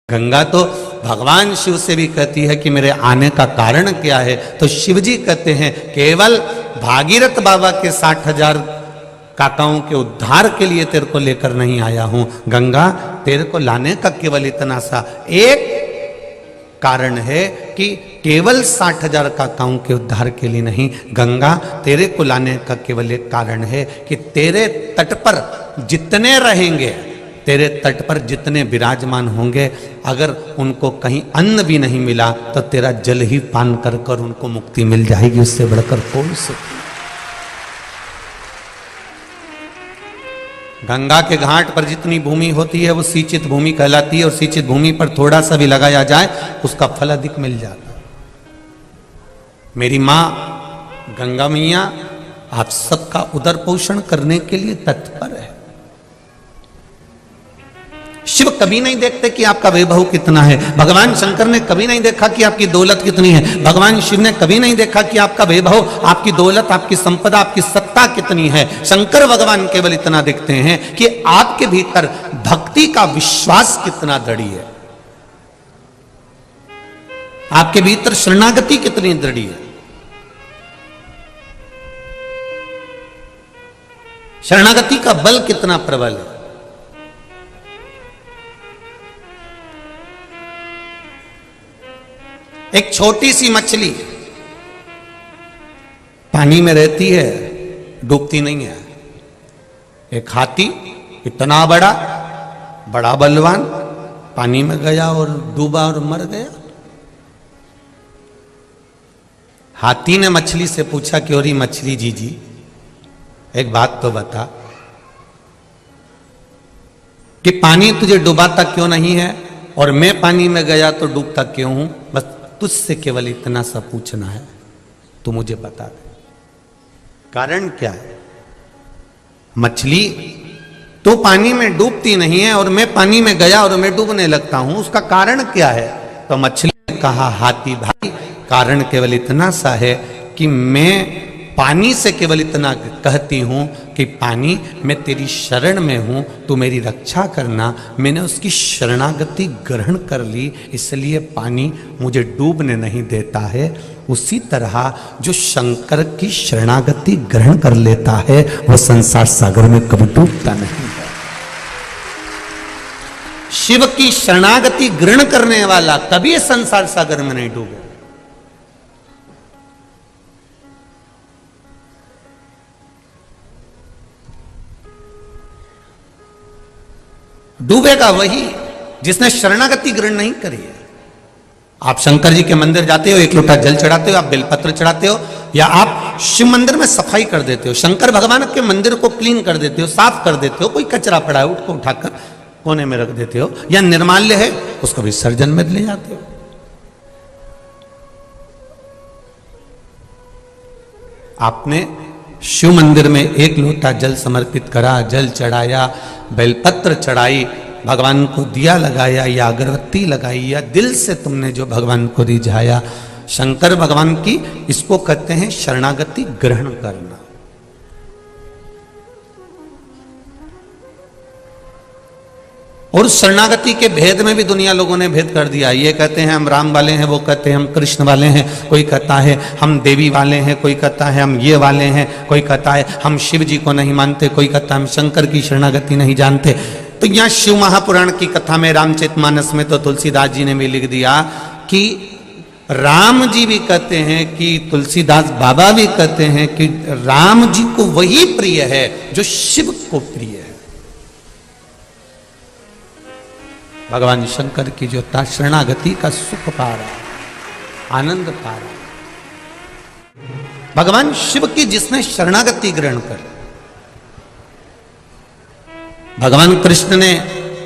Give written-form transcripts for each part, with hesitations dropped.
गंगा तो भगवान शिव से भी कहती है कि मेरे आने का कारण क्या है, तो शिव जी कहते हैं केवल भागीरथ बाबा के 60,000 काकाओं के उद्धार के लिए तेरे को लेकर नहीं आया हूं। गंगा तेरे को लाने का केवल इतना सा एक कारण है कि केवल 60,000 काकाओं के उद्धार के लिए नहीं, गंगा तेरे को लाने का केवल एक कारण है कि तेरे तट पर जितने रहेंगे, तेरे तट पर जितने विराजमान होंगे, अगर उनको कहीं अन्न भी नहीं मिला तो तेरा जल ही पान कर कर उनको मुक्ति मिल जाएगी। उससे बढ़कर कौन से। गंगा के घाट पर जितनी भूमि होती है वो सिंचित भूमि कहलाती है, और सिंचित भूमि पर थोड़ा सा भी लगाया जाए उसका फल अधिक मिल जाता है। मेरी मां गंगा मैया आप सबका उदर पोषण करने के लिए तत्पर है। शिव कभी नहीं देखते कि आपका वैभव कितना है, भगवान शंकर ने कभी नहीं देखा कि आपकी दौलत कितनी है, भगवान शिव ने कभी नहीं देखा कि आपका वैभव, आपकी दौलत, आपकी संपदा, आपकी सत्ता कितनी है। शंकर भगवान केवल इतना देखते हैं कि आपके भीतर भक्ति का विश्वास कितना दृढ़ है, आपके भीतर शरणागति कितनी दृढ़ है। शरणागति का बल कितना प्रबल है। एक छोटी सी मछली पानी में रहती है, डूबती नहीं है। एक हाथी इतना बड़ा बड़ा बलवान पानी में गया और डूबा और मर गया। हाथी ने मछली से पूछा कि अरे मछली जी एक बात तो बता कि पानी तुझे डुबाता क्यों नहीं है और मैं पानी में गया तो डूबता क्यों हूं। बस तुझसे केवल इतना सा पूछना है, तू मुझे बता दे कारण क्या है। मछली तो पानी में डूबती नहीं है और मैं पानी में गया और मैं डूबने लगता हूं, उसका कारण क्या है। तो मछली ने कहा हाथी भाई कारण केवल इतना सा है कि मैं पानी से केवल इतना कहती हूं कि पानी मैं तेरी शरण में हूं, तू मेरी रक्षा करना। मैंने उसकी शरणागति ग्रहण कर ली, इसलिए पानी मुझे डूबने नहीं देता है। उसी तरह जो शंकर की शरणागति ग्रहण कर लेता है वह संसार सागर में कभी डूबता नहीं है। शिव की शरणागति ग्रहण करने वाला कभी संसार सागर में नहीं डूबे। डूबेगा वही जिसने शरणागति ग्रहण नहीं करी है। आप शंकर जी के मंदिर जाते हो, एक लोटा जल चढ़ाते हो, आप बेलपत्र चढ़ाते हो, या आप शिव मंदिर में सफाई कर देते हो, शंकर भगवान के मंदिर को क्लीन कर देते हो, साफ कर देते हो। कोई कचरा पड़ा है उसको उठाकर कोने में रख देते हो, या निर्माल्य है उसको विसर्जन में ले जाते हो। आपने शिव मंदिर में एक लोटा जल समर्पित करा, जल चढ़ाया, बेलपत्र चढ़ाई, भगवान को दिया लगाया या अगरबत्ती लगाई, या दिल से तुमने जो भगवान को रिझाया, शंकर भगवान की इसको कहते हैं शरणागति ग्रहण करना। और शरणागति के भेद में भी दुनिया लोगों ने भेद कर दिया। ये कहते हैं हम राम वाले हैं, वो कहते हैं हम कृष्ण वाले हैं, कोई कहता है हम देवी वाले हैं, कोई कहता है हम ये वाले हैं, कोई कहता है हम शिव जी को नहीं मानते, कोई कहता है हम शंकर की शरणागति नहीं जानते। तो यहाँ शिव महापुराण की कथा में रामचरितमानस में तो तुलसीदास जी ने भी लिख दिया कि राम जी भी कहते हैं कि तुलसीदास बाबा भी कहते हैं कि राम जी को वही प्रिय है जो शिव को प्रिय है। भगवान शंकर की जो शरणागति का सुख पा रहा, आनंद पा रहा, भगवान शिव की जिसने शरणागति ग्रहण कर। भगवान कृष्ण ने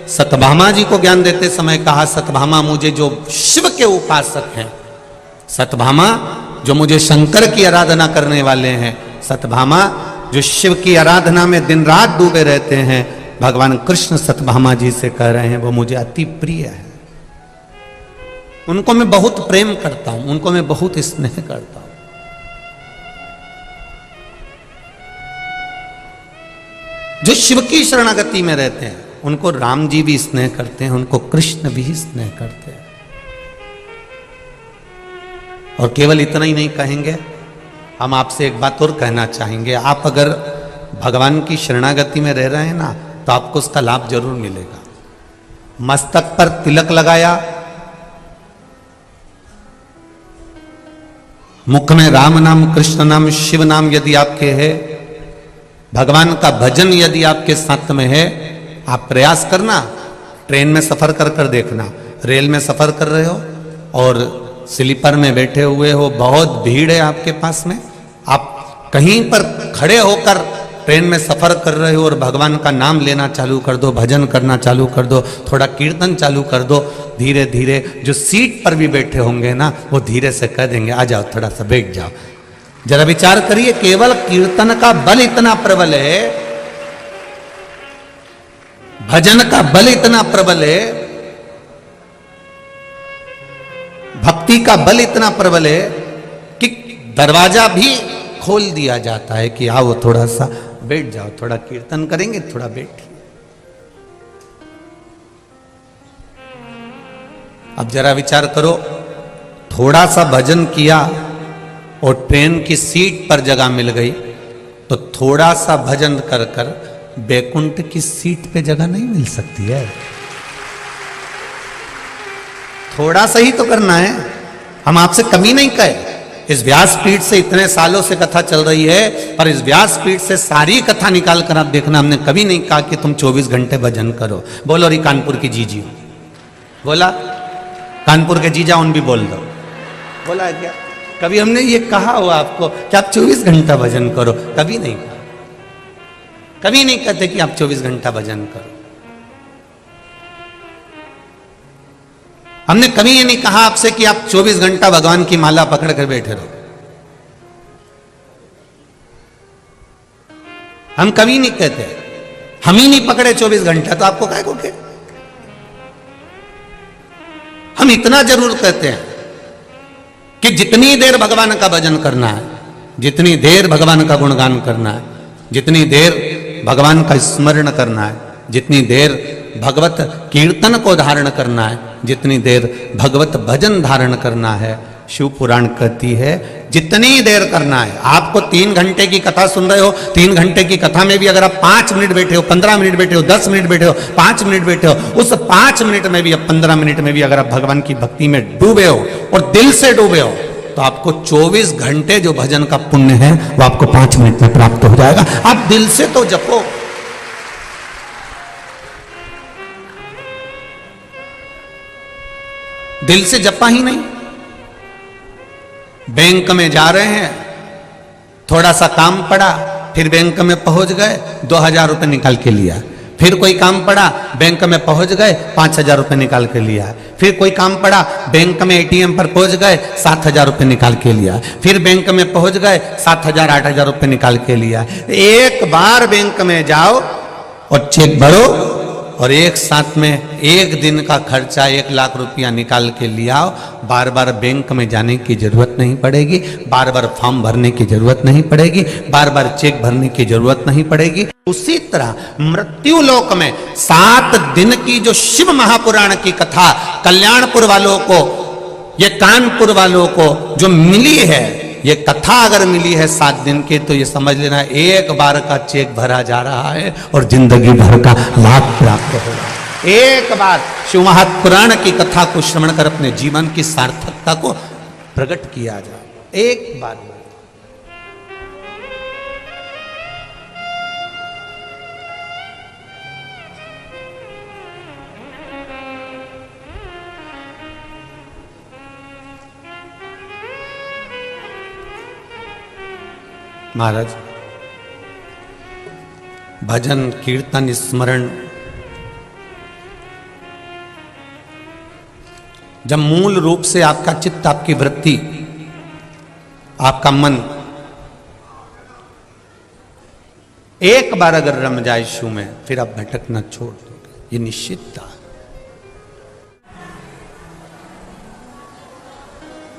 सत्यभामा जी को ज्ञान देते समय कहा सत्यभामा मुझे जो शिव के उपासक हैं, सत्यभामा जो मुझे शंकर की आराधना करने वाले हैं, सत्यभामा जो शिव की आराधना में दिन रात डूबे रहते हैं, भगवान कृष्ण सत्यभामा जी से कह रहे हैं वो मुझे अति प्रिय है, उनको मैं बहुत प्रेम करता हूं, उनको मैं बहुत स्नेह करता हूं। जो शिव की शरणागति में रहते हैं उनको राम जी भी स्नेह करते हैं, उनको कृष्ण भी स्नेह करते हैं। और केवल इतना ही नहीं कहेंगे, हम आपसे एक बात और कहना चाहेंगे। आप अगर भगवान की शरणागति में रह रहे हैं ना, तो आपको उसका लाभ जरूर मिलेगा। मस्तक पर तिलक लगाया, मुख में राम नाम, कृष्ण नाम, शिव नाम यदि आपके है, भगवान का भजन यदि आपके साथ में है, आप प्रयास करना। ट्रेन में सफर कर कर देखना, रेल में सफर कर रहे हो और स्लीपर में बैठे हुए हो, बहुत भीड़ है आपके पास में, आप कहीं पर खड़े होकर ट्रेन में सफर कर रहे हो और भगवान का नाम लेना चालू कर दो, भजन करना चालू कर दो, थोड़ा कीर्तन चालू कर दो। धीरे धीरे जो सीट पर भी बैठे होंगे ना, वो धीरे से कह देंगे आ जाओ, थोड़ा सा बैठ जाओ। जरा विचार करिए, केवल कीर्तन का बल इतना प्रबल है, भजन का बल इतना प्रबल है, भक्ति का बल इतना प्रबल है कि दरवाजा भी खोल दिया जाता है कि आओ थोड़ा सा बैठ जाओ, थोड़ा कीर्तन करेंगे, थोड़ा बैठ। अब जरा विचार करो, थोड़ा सा भजन किया और ट्रेन की सीट पर जगह मिल गई, तो थोड़ा सा भजन कर कर बैकुंठ की सीट पे जगह नहीं मिल सकती है। थोड़ा सा ही तो करना है। हम आपसे कमी नहीं कहे, इस व्यासपीठ से इतने सालों से कथा चल रही है, पर इस व्यासपीठ से सारी कथा निकाल कर आप देखना, हमने कभी नहीं कहा कि तुम 24 घंटे भजन करो। बोलो री कानपुर की जीजी, बोला कानपुर के जीजा उन भी बोल दो, बोला है क्या? कभी हमने ये कहा हो आपको कि आप 24 घंटा भजन करो? कभी नहीं कहा, कभी नहीं कहते कि आप 24 घंटा भजन करो। हमने कभी ये नहीं कहा आपसे कि आप 24 घंटा भगवान की माला पकड़ कर बैठे रहो। हम कभी नहीं कहते, हम ही नहीं पकड़े 24 घंटा, तो आपको क्या कहोगे? हम इतना जरूर कहते हैं कि जितनी देर भगवान का भजन करना है, जितनी देर भगवान का गुणगान करना है, जितनी देर भगवान का स्मरण करना है, जितनी देर भगवत कीर्तन को धारण करना है, जितनी देर भगवत भजन धारण करना है, शिव पुराण कहती है जितनी देर करना है। आपको 3 घंटे की कथा सुन रहे हो, 3 घंटे की कथा में भी अगर आप 5 मिनट बैठे हो, 15 मिनट बैठे हो, 10 मिनट बैठे हो, 5 मिनट बैठे हो, उस 5 मिनट में भी, 15 मिनट में भी अगर आप भगवान की भक्ति में डूबे हो और दिल से डूबे हो, तो आपको 24 घंटे जो भजन का पुण्य है वो आपको 5 मिनट में प्राप्त हो जाएगा। आप दिल से तो जपो। दिल से जपा ही नहीं। बैंक में जा रहे हैं, थोड़ा सा काम पड़ा, फिर बैंक में पहुंच गए, 2000 रुपए निकाल के लिया। फिर कोई काम पड़ा, बैंक में पहुंच गए, 5000 रुपए निकाल के लिया। फिर कोई काम पड़ा, बैंक में एटीएम पर पहुंच गए, 7000 रुपए निकाल के लिया। फिर बैंक में पहुंच गए, 7000 8000 रुपए निकाल के लिया। एक बार बैंक में जाओ और चेक भरो और एक साथ में एक दिन का खर्चा 1 लाख रुपया निकाल के लिया। बार बार बैंक में जाने की जरूरत नहीं पड़ेगी, बार बार फॉर्म भरने की जरूरत नहीं पड़ेगी, बार बार चेक भरने की जरूरत नहीं पड़ेगी। उसी तरह मृत्यु लोक में 7 दिन की जो शिव महापुराण की कथा कल्याणपुर वालों को, ये कानपुर वालों को जो मिली है, ये कथा अगर मिली है 7 दिन की, तो ये समझ लेना एक बार का चेक भरा जा रहा है और जिंदगी भर का लाभ प्राप्त होगा। एक बार शिव महापुराण की कथा को श्रवण कर अपने जीवन की सार्थकता को प्रकट किया जाए। एक बार महाराज, भजन कीर्तन स्मरण जब मूल रूप से आपका चित्त, आपकी वृत्ति, आपका मन एक बार अगर रम जाए शिव में, फिर आप भटकना छोड़ दोगे, ये निश्चित था।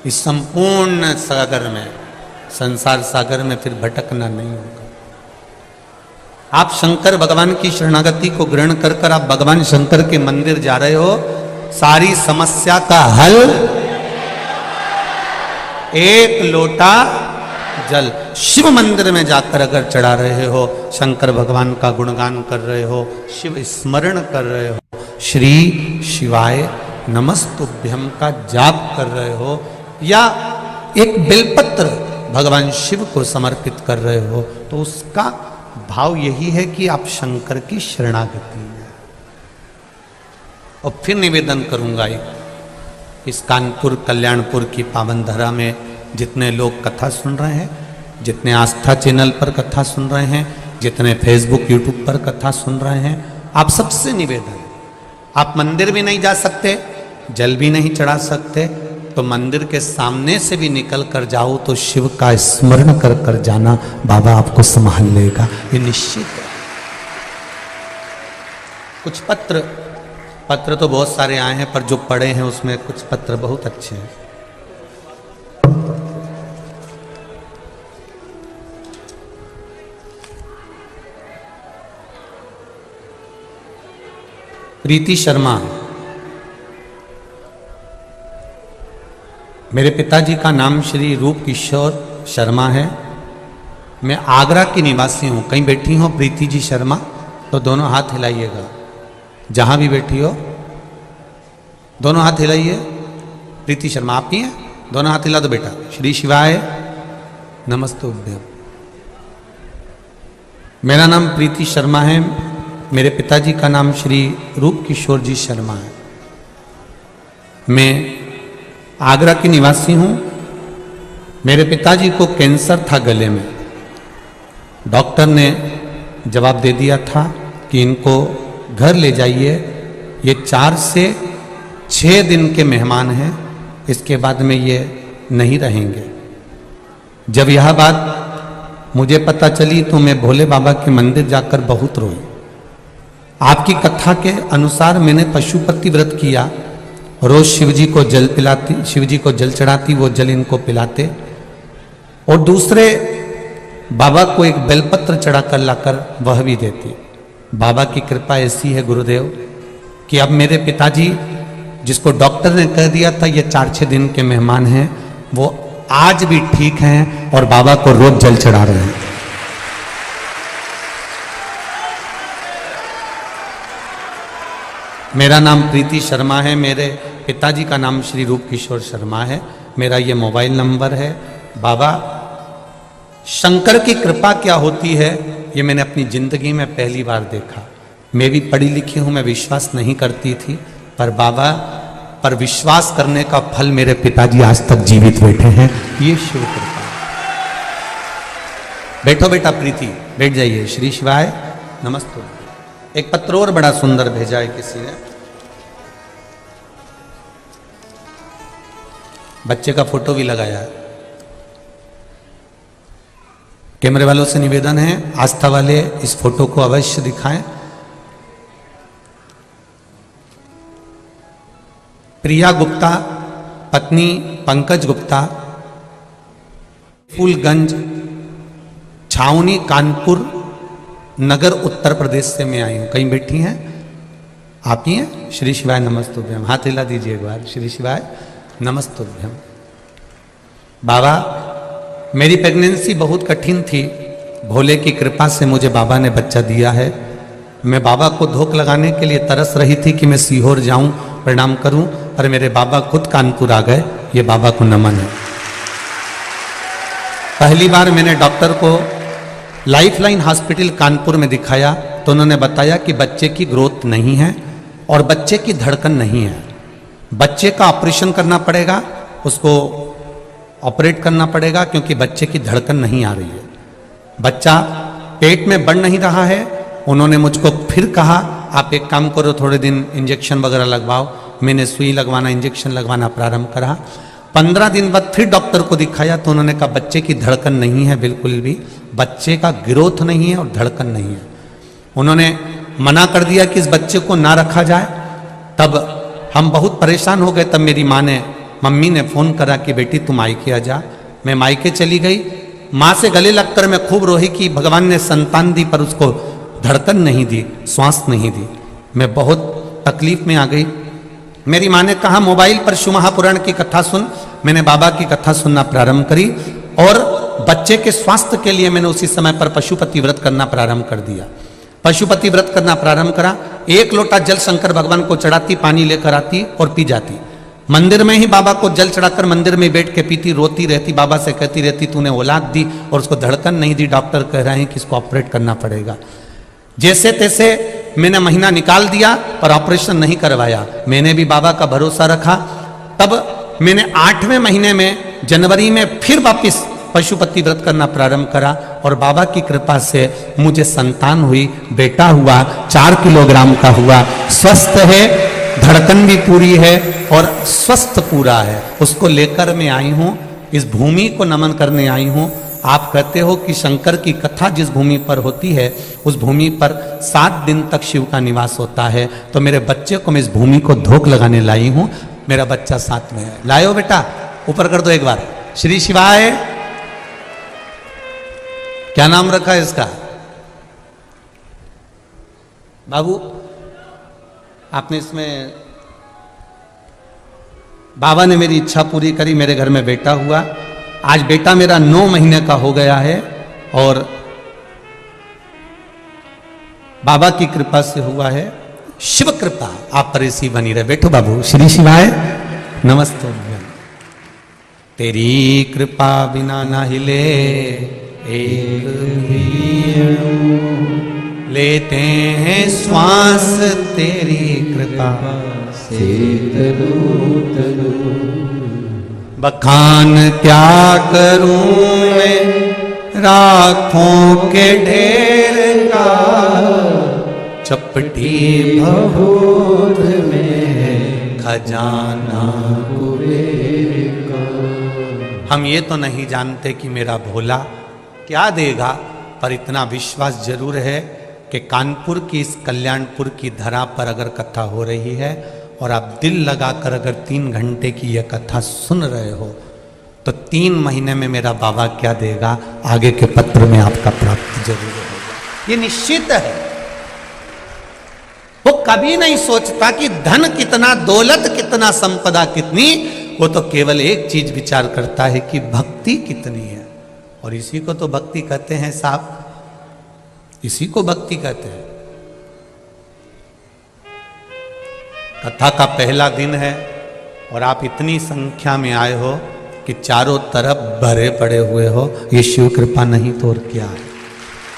इस संपूर्ण सागर में, संसार सागर में फिर भटकना नहीं होगा। आप शंकर भगवान की शरणागति को ग्रहण कर कर आप भगवान शंकर के मंदिर जा रहे हो, सारी समस्या का हल एक लोटा जल। शिव मंदिर में जाकर अगर चढ़ा रहे हो, शंकर भगवान का गुणगान कर रहे हो, शिव स्मरण कर रहे हो, श्री शिवाय नमस्तुभ्यम का जाप कर रहे हो, या एक बेलपत्र भगवान शिव को समर्पित कर रहे हो, तो उसका भाव यही है कि आप शंकर की शरणागति में। और फिर निवेदन करूंगा, इस कानपुर कल्याणपुर की पावन धरा में जितने लोग कथा सुन रहे हैं, जितने आस्था चैनल पर कथा सुन रहे हैं, जितने फेसबुक यूट्यूब पर कथा सुन रहे हैं, आप सबसे निवेदन, आप मंदिर भी नहीं जा सकते, जल भी नहीं चढ़ा सकते, तो मंदिर के सामने से भी निकल कर जाओ तो शिव का स्मरण कर कर जाना, बाबा आपको संभाल लेगा, ये निश्चित है। कुछ पत्र तो बहुत सारे आए हैं, पर जो पढ़े हैं उसमें कुछ पत्र बहुत अच्छे हैं। प्रीति शर्मा, मेरे पिताजी का नाम श्री रूप किशोर शर्मा है, मैं आगरा की निवासी हूँ। कहीं बैठी हो प्रीति जी शर्मा तो दोनों हाथ हिलाइएगा, जहाँ भी बैठी हो दोनों हाथ हिलाइए। प्रीति शर्मा आप ही हैं, दोनों हाथ हिला दो बेटा। श्री शिवाय नमस्तुभ्यम। मेरा नाम प्रीति शर्मा है, मेरे पिताजी का नाम श्री रूप किशोर जी शर्मा है। मैं आगरा की निवासी हूँ। मेरे पिताजी को कैंसर था गले में, डॉक्टर ने जवाब दे दिया था कि इनको घर ले जाइए, ये 4 से 6 दिन के मेहमान हैं, इसके बाद में ये नहीं रहेंगे। जब यह बात मुझे पता चली तो मैं भोले बाबा के मंदिर जाकर बहुत रोई। आपकी कथा के अनुसार मैंने पशुपति व्रत किया, रोज शिवजी को जल पिलाती, शिवजी को जल चढ़ाती, वो जल इनको पिलाते, और दूसरे बाबा को एक बेलपत्र चढ़ाकर लाकर वह भी देती। बाबा की कृपा ऐसी है गुरुदेव कि अब मेरे पिताजी, जिसको डॉक्टर ने कह दिया था ये 4-6 दिन के मेहमान हैं, वो आज भी ठीक हैं और बाबा को रोज जल चढ़ा रहे हैं। मेरा नाम प्रीति शर्मा है, मेरे पिताजी का नाम श्री रूप किशोर शर्मा है, मेरा ये मोबाइल नंबर है। बाबा शंकर की कृपा क्या होती है ये मैंने अपनी जिंदगी में पहली बार देखा। मैं भी पढ़ी लिखी हूँ, मैं विश्वास नहीं करती थी, पर बाबा पर विश्वास करने का फल मेरे पिताजी आज तक जीवित बैठे हैं, ये शिव कृपा। बैठो बेटा प्रीति, बैठ जाइए। श्री शिवाय नमस्ते। एक पत्र और बड़ा सुंदर भेजा है किसी ने, बच्चे का फोटो भी लगाया है। कैमरे वालों से निवेदन है, आस्था वाले इस फोटो को अवश्य दिखाएं। प्रिया गुप्ता, पत्नी पंकज गुप्ता, फूलगंज, छावनी, कानपुर नगर, उत्तर प्रदेश से मैं आई हूं। कहीं बैठी हैं आप ही हैं? श्री शिवाय नमस्तुभ्यम, हाथ हिला दीजिए एक बार। श्री शिवाय नमस्तुभ्यम। बाबा मेरी प्रेगनेंसी बहुत कठिन थी, भोले की कृपा से मुझे बाबा ने बच्चा दिया है। मैं बाबा को धोख लगाने के लिए तरस रही थी कि मैं सीहोर जाऊं, प्रणाम करूं, पर मेरे बाबा खुद कानपुर आ गए, ये बाबा को नमन है। पहली बार मैंने डॉक्टर को लाइफलाइन हॉस्पिटल कानपुर में दिखाया तो उन्होंने बताया कि बच्चे की ग्रोथ नहीं है और बच्चे की धड़कन नहीं है, बच्चे का ऑपरेशन करना पड़ेगा, उसको ऑपरेट करना पड़ेगा क्योंकि बच्चे की धड़कन नहीं आ रही है, बच्चा पेट में बढ़ नहीं रहा है। उन्होंने मुझको फिर कहा आप एक काम करो, थोड़े दिन इंजेक्शन वगैरह लगवाओ। मैंने सुई लगवाना, इंजेक्शन लगवाना प्रारंभ करा। 15 दिन बाद फिर डॉक्टर को दिखाया तो उन्होंने कहा बच्चे की धड़कन नहीं है, बिल्कुल भी बच्चे का ग्रोथ नहीं है और धड़कन नहीं है। उन्होंने मना कर दिया कि इस बच्चे को ना रखा जाए। तब हम बहुत परेशान हो गए। तब मेरी माँ ने, मम्मी ने फ़ोन करा कि बेटी तुम मायके आ जा। मैं मायके चली गई। माँ से गले लगकर मैं खूब रोही कि भगवान ने संतान दी पर उसको धड़कन नहीं दी, श्वास नहीं दी। मैं बहुत तकलीफ में आ गई। मेरी माँ ने कहा मोबाइल पर शिव महापुराण की कथा सुन। मैंने बाबा की कथा सुनना प्रारंभ करी और बच्चे के स्वास्थ्य के लिए मैंने उसी समय पर पशुपति व्रत करना प्रारंभ कर दिया। पशुपति व्रत करना प्रारंभ करा। 1 लोटा जल शंकर भगवान को चढ़ाती, पानी लेकर आती और पी जाती। मंदिर में ही बाबा को जल चढ़ाकर मंदिर में बैठ के पीती, रोती रहती, बाबा से कहती रहती तूने औलाद दी और उसको धड़कन नहीं दी, डॉक्टर कह रहे हैं कि इसको ऑपरेट करना पड़ेगा। जैसे तैसे मैंने महीना निकाल दिया पर ऑपरेशन नहीं करवाया। मैंने भी बाबा का भरोसा रखा। तब मैंने 8वें महीने में जनवरी में फिर वापिस पशुपति व्रत करना प्रारंभ करा और बाबा की कृपा से मुझे संतान हुई, बेटा हुआ, 4 किलोग्राम का हुआ, स्वस्थ है, धड़कन भी पूरी है और स्वस्थ पूरा है। उसको लेकर मैं आई हूँ, इस भूमि को नमन करने आई हूँ। आप कहते हो कि शंकर की कथा जिस भूमि पर होती है उस भूमि पर 7 दिन तक शिव का निवास होता है। तो मेरे बच्चे को मैं इस भूमि को धोख लगाने लाई हूँ। मेरा बच्चा साथ में है। लायो बेटा, ऊपर कर दो एक बार। श्री शिवाय। क्या नाम रखा है इसका? बाबू आपने इसमें, बाबा ने मेरी इच्छा पूरी करी, मेरे घर में बेटा हुआ। आज बेटा मेरा 9 महीने का हो गया है और बाबा की कृपा से हुआ है। शिव कृपा आप पर ऐसी बनी रहे। बैठो बाबू। श्री शिवाय। नमस्ते। तेरी कृपा बिना ना हिले एक भी लेते हैं श्वास, तेरी कृपा से बखान क्या करूं मैं राखों के ढेर का, चपटी भभूत में खजाना कुबेर का। हम ये तो नहीं जानते कि मेरा भोला क्या देगा, पर इतना विश्वास जरूर है कि कानपुर की इस कल्याणपुर की धरा पर अगर कथा हो रही है और आप दिल लगाकर अगर 3 घंटे की यह कथा सुन रहे हो तो 3 महीने में मेरा बाबा क्या देगा, आगे के पत्र में आपका प्राप्ति जरूर होगा। ये निश्चित है। वो कभी नहीं सोचता कि धन कितना, दौलत कितना, संपदा कितनी। वो तो केवल एक चीज विचार करता है कि भक्ति कितनी है। और इसी को तो भक्ति कहते हैं साहब, इसी को भक्ति कहते हैं। कथा का पहला दिन है और आप इतनी संख्या में आए हो कि चारों तरफ भरे पड़े हुए हो। ये शिव कृपा नहीं तो और क्या है?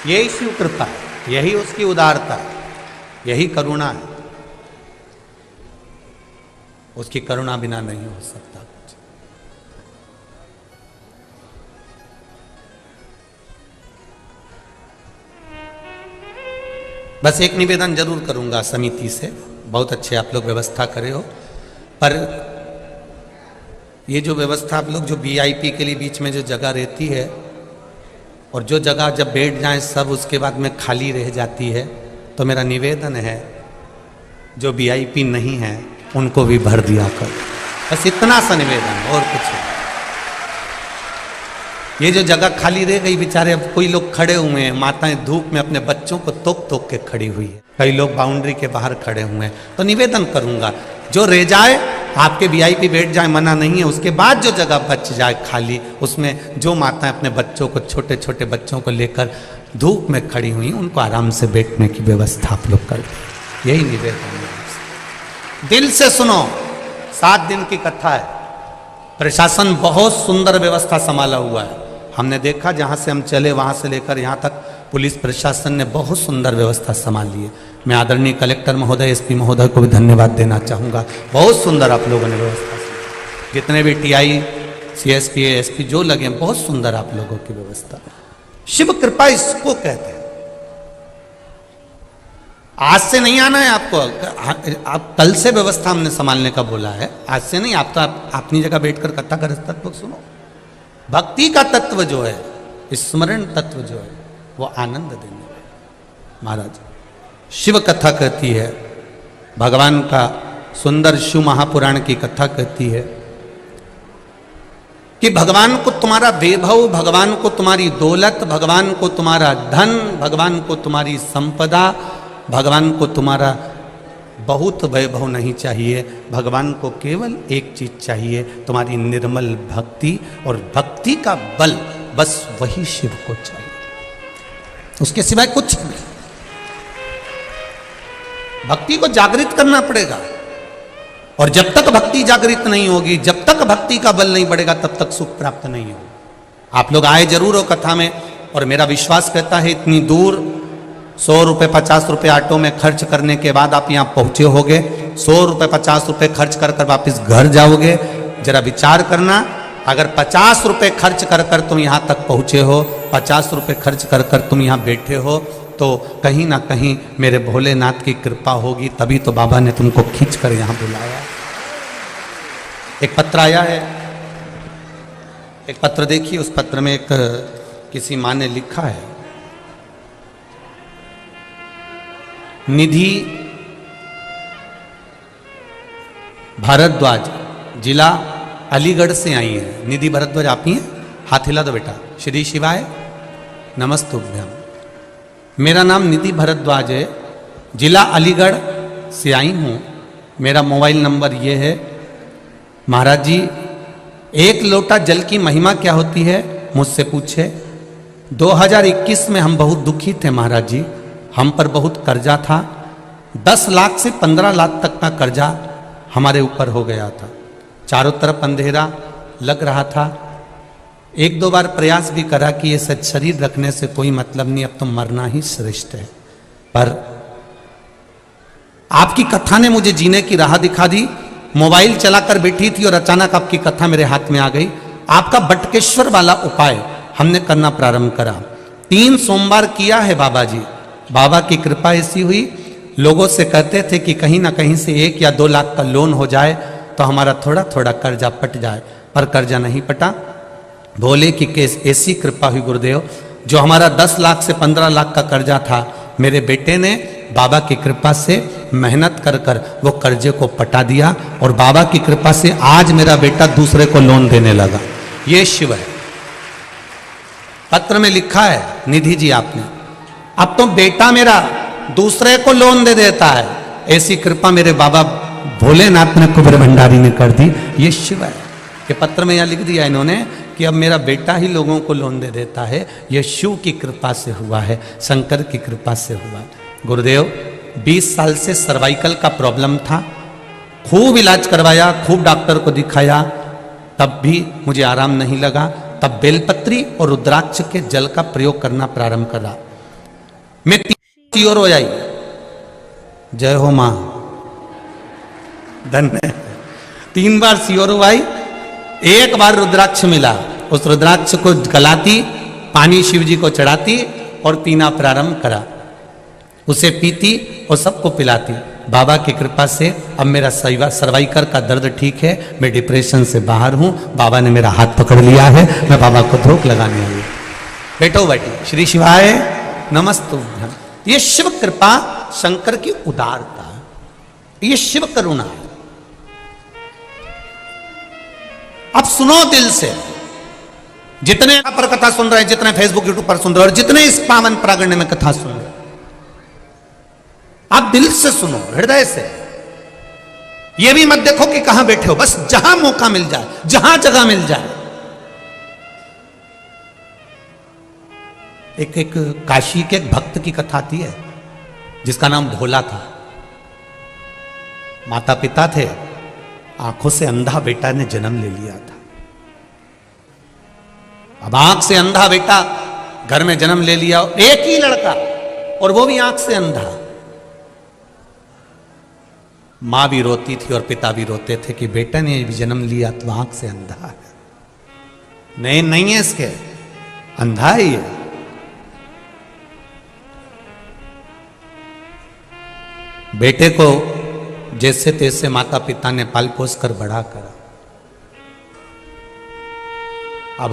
यही शिव कृपा है, यही उसकी उदारता है, यही करुणा है। उसकी करुणा बिना नहीं हो सकता कुछ। बस एक निवेदन जरूर करूंगा समिति से, बहुत अच्छे आप लोग व्यवस्था करे हो, पर ये जो व्यवस्था आप लोग जो वीआईपी के लिए बीच में जो जगह रहती है और जो जगह जब बैठ जाए सब उसके बाद में खाली रह जाती है, तो मेरा निवेदन है जो वीआईपी नहीं है उनको भी भर दिया कर। बस इतना सा निवेदन, और कुछ नहीं। ये जो जगह खाली रह गई, बेचारे अब कोई लोग खड़े हुए हैं, माताएं धूप में अपने बच्चों को तोप तोप के खड़ी हुई है, कई लोग बाउंड्री के बाहर खड़े हुए हैं। तो निवेदन करूंगा जो रह जाए आपके वीआईपी बैठ जाए, मना नहीं है। उसके बाद जो जगह बच जाए खाली, उसमें जो माताएं अपने बच्चों को, छोटे छोटे बच्चों को लेकर धूप में खड़ी हुई, उनको आराम से बैठने की व्यवस्था आप लोग कर दें। यही निवेदन है। दिल से सुनो। 7 दिन की कथा है। प्रशासन बहुत सुंदर व्यवस्था संभाला हुआ है। हमने देखा जहां से हम चले वहां से लेकर यहां तक पुलिस प्रशासन ने बहुत सुंदर व्यवस्था संभाली है। मैं आदरणीय कलेक्टर महोदय, एसपी महोदय को भी धन्यवाद देना चाहूँगा। बहुत सुंदर आप लोगों ने व्यवस्था की। जितने भी टीआई, सीएसपी, एसपी जो लगे, बहुत सुंदर आप लोगों की व्यवस्था। शिव कृपा इसको कहते हैं। आज से नहीं आना है आपको, आप कल से व्यवस्था हमने संभालने का बोला है, आज से नहीं। आप तो अपनी जगह बैठकर कथा कर तत्व सुनो। भक्ति का तत्व जो है, स्मरण तत्व जो है, वो आनंद देने वाला। महाराज शिव कथा कहती है, भगवान का सुंदर शिव महापुराण की कथा कहती है कि भगवान को तुम्हारा वैभव, भगवान को तुम्हारी दौलत, भगवान को तुम्हारा धन, भगवान को तुम्हारी संपदा, भगवान को तुम्हारा बहुत वैभव नहीं चाहिए। भगवान को केवल एक चीज चाहिए, तुम्हारी निर्मल भक्ति, और भक्ति का बल, बस वही शिव को चाहिए, उसके सिवाय कुछ नहीं। भक्ति को जागृत करना पड़ेगा, और जब तक भक्ति जागृत नहीं होगी, जब तक भक्ति का बल नहीं बढ़ेगा, तब तक सुख प्राप्त नहीं होगा। आप लोग आए जरूर हो कथा में, और मेरा विश्वास कहता है इतनी दूर 100 रुपये 50 रुपये ऑटो में खर्च करने के बाद आप यहाँ पहुँचे होगे, 100 रुपये 50 रुपये खर्च कर कर वापस घर जाओगे। जरा विचार करना, अगर 50 रुपये खर्च कर कर तुम यहाँ तक पहुँचे हो, 50 रुपये खर्च कर कर तुम यहाँ बैठे हो, तो कहीं ना कहीं मेरे भोलेनाथ की कृपा होगी, तभी तो बाबा ने तुमको खींच कर यहाँ बुलाया। एक पत्र आया है, एक पत्र देखिए, उस पत्र में एक किसी माँ ने लिखा है, निधि भारद्वाज, जिला अलीगढ़ से आई है। निधि भारद्वाज आप ही हैं? हाथ हिला दो बेटा। श्री शिवाय नमस्तुभ्यम। मेरा नाम निधि भारद्वाज है, जिला अलीगढ़ से आई हूँ। मेरा मोबाइल नंबर ये है। महाराज जी, एक लोटा जल की महिमा क्या होती है मुझसे पूछे। 2021 में हम बहुत दुखी थे महाराज जी, हम पर बहुत कर्जा था, 10 लाख से 15 लाख तक का कर्जा हमारे ऊपर हो गया था। चारों तरफ अंधेरा लग रहा था। एक दो बार प्रयास भी करा कि ये सच शरीर रखने से कोई मतलब नहीं, अब तो मरना ही श्रेष्ठ है। पर आपकी कथा ने मुझे जीने की राह दिखा दी। मोबाइल चलाकर बैठी थी और अचानक आपकी कथा मेरे हाथ में आ गई। आपका बटकेश्वर वाला उपाय हमने करना प्रारंभ करा। 3 सोमवार किया है बाबा जी। बाबा की कृपा ऐसी हुई, लोगों से कहते थे कि कहीं ना कहीं से 1 या 2 लाख का लोन हो जाए तो हमारा थोड़ा थोड़ा कर्जा पट जाए, पर कर्जा नहीं पटा। भोले की केस ऐसी कृपा हुई गुरुदेव, जो हमारा 10 लाख से 15 लाख का कर्जा था, मेरे बेटे ने बाबा की कृपा से मेहनत कर कर वो कर्जे को पटा दिया, और बाबा की कृपा से आज मेरा बेटा दूसरे को लोन देने लगा। ये शिव है। पत्र में लिखा है निधि जी आपने, अब तो बेटा मेरा दूसरे को लोन दे देता है। ऐसी कृपा मेरे बाबा भोलेनाथ ने, कुबेर भंडारी ने कर दी। ये शिव है। ये पत्र में यहां लिख दिया इन्होंने कि अब मेरा बेटा ही लोगों को लोन दे देता है। ये शिव की कृपा से हुआ है, शंकर की कृपा से हुआ है। गुरुदेव, 20 साल से सर्वाइकल का प्रॉब्लम था, खूब इलाज करवाया, खूब डॉक्टर को दिखाया, तब भी मुझे आराम नहीं लगा। तब बेलपत्री और रुद्राक्ष के जल का प्रयोग करना प्रारंभ करा। मैं 3 और हो जाई। जय हो मां, धन्य। 3 बार सियोरो आई, 1 बार रुद्राक्ष मिला। उस रुद्राक्ष को गलाती, पानी शिव जी को चढ़ाती और पीना प्रारंभ करा। उसे पीती और सबको पिलाती। बाबा की कृपा से अब मेरा सर्वाइकल का दर्द ठीक है, मैं डिप्रेशन से बाहर हूं। बाबा ने मेरा हाथ पकड़ लिया है, मैं बाबा को धोख लगाने आई। बैठो बैठी। श्री शिवाय नमस्तुभ्यम। ये शिव कृपा, शंकर की उदारता, ये शिव करुणा। अब सुनो दिल से, जितने पर कथा सुन रहे हैं, जितने फेसबुक यूट्यूब पर सुन रहे हैं, और जितने इस पावन प्रागण्य में कथा सुन रहे हैं, आप दिल से सुनो, हृदय से। ये भी मत देखो कि कहां बैठे हो, बस जहां मौका मिल जाए, जहां जगह मिल जाए। एक काशी के एक भक्त की कथा आती है, जिसका नाम भोला था। माता पिता थे, आंखों से अंधा बेटा ने जन्म ले लिया था। अब आंख से अंधा बेटा घर में जन्म ले लिया, एक ही लड़का, और वो भी आंख से अंधा। मां भी रोती थी और पिता भी रोते थे कि बेटा ने भी जन्म लिया तो आंख से अंधा है। नहीं नहीं है इसके, अंधा ही है। बेटे को जैसे तैसे माता पिता ने पाल पोस कर बड़ा करा। अब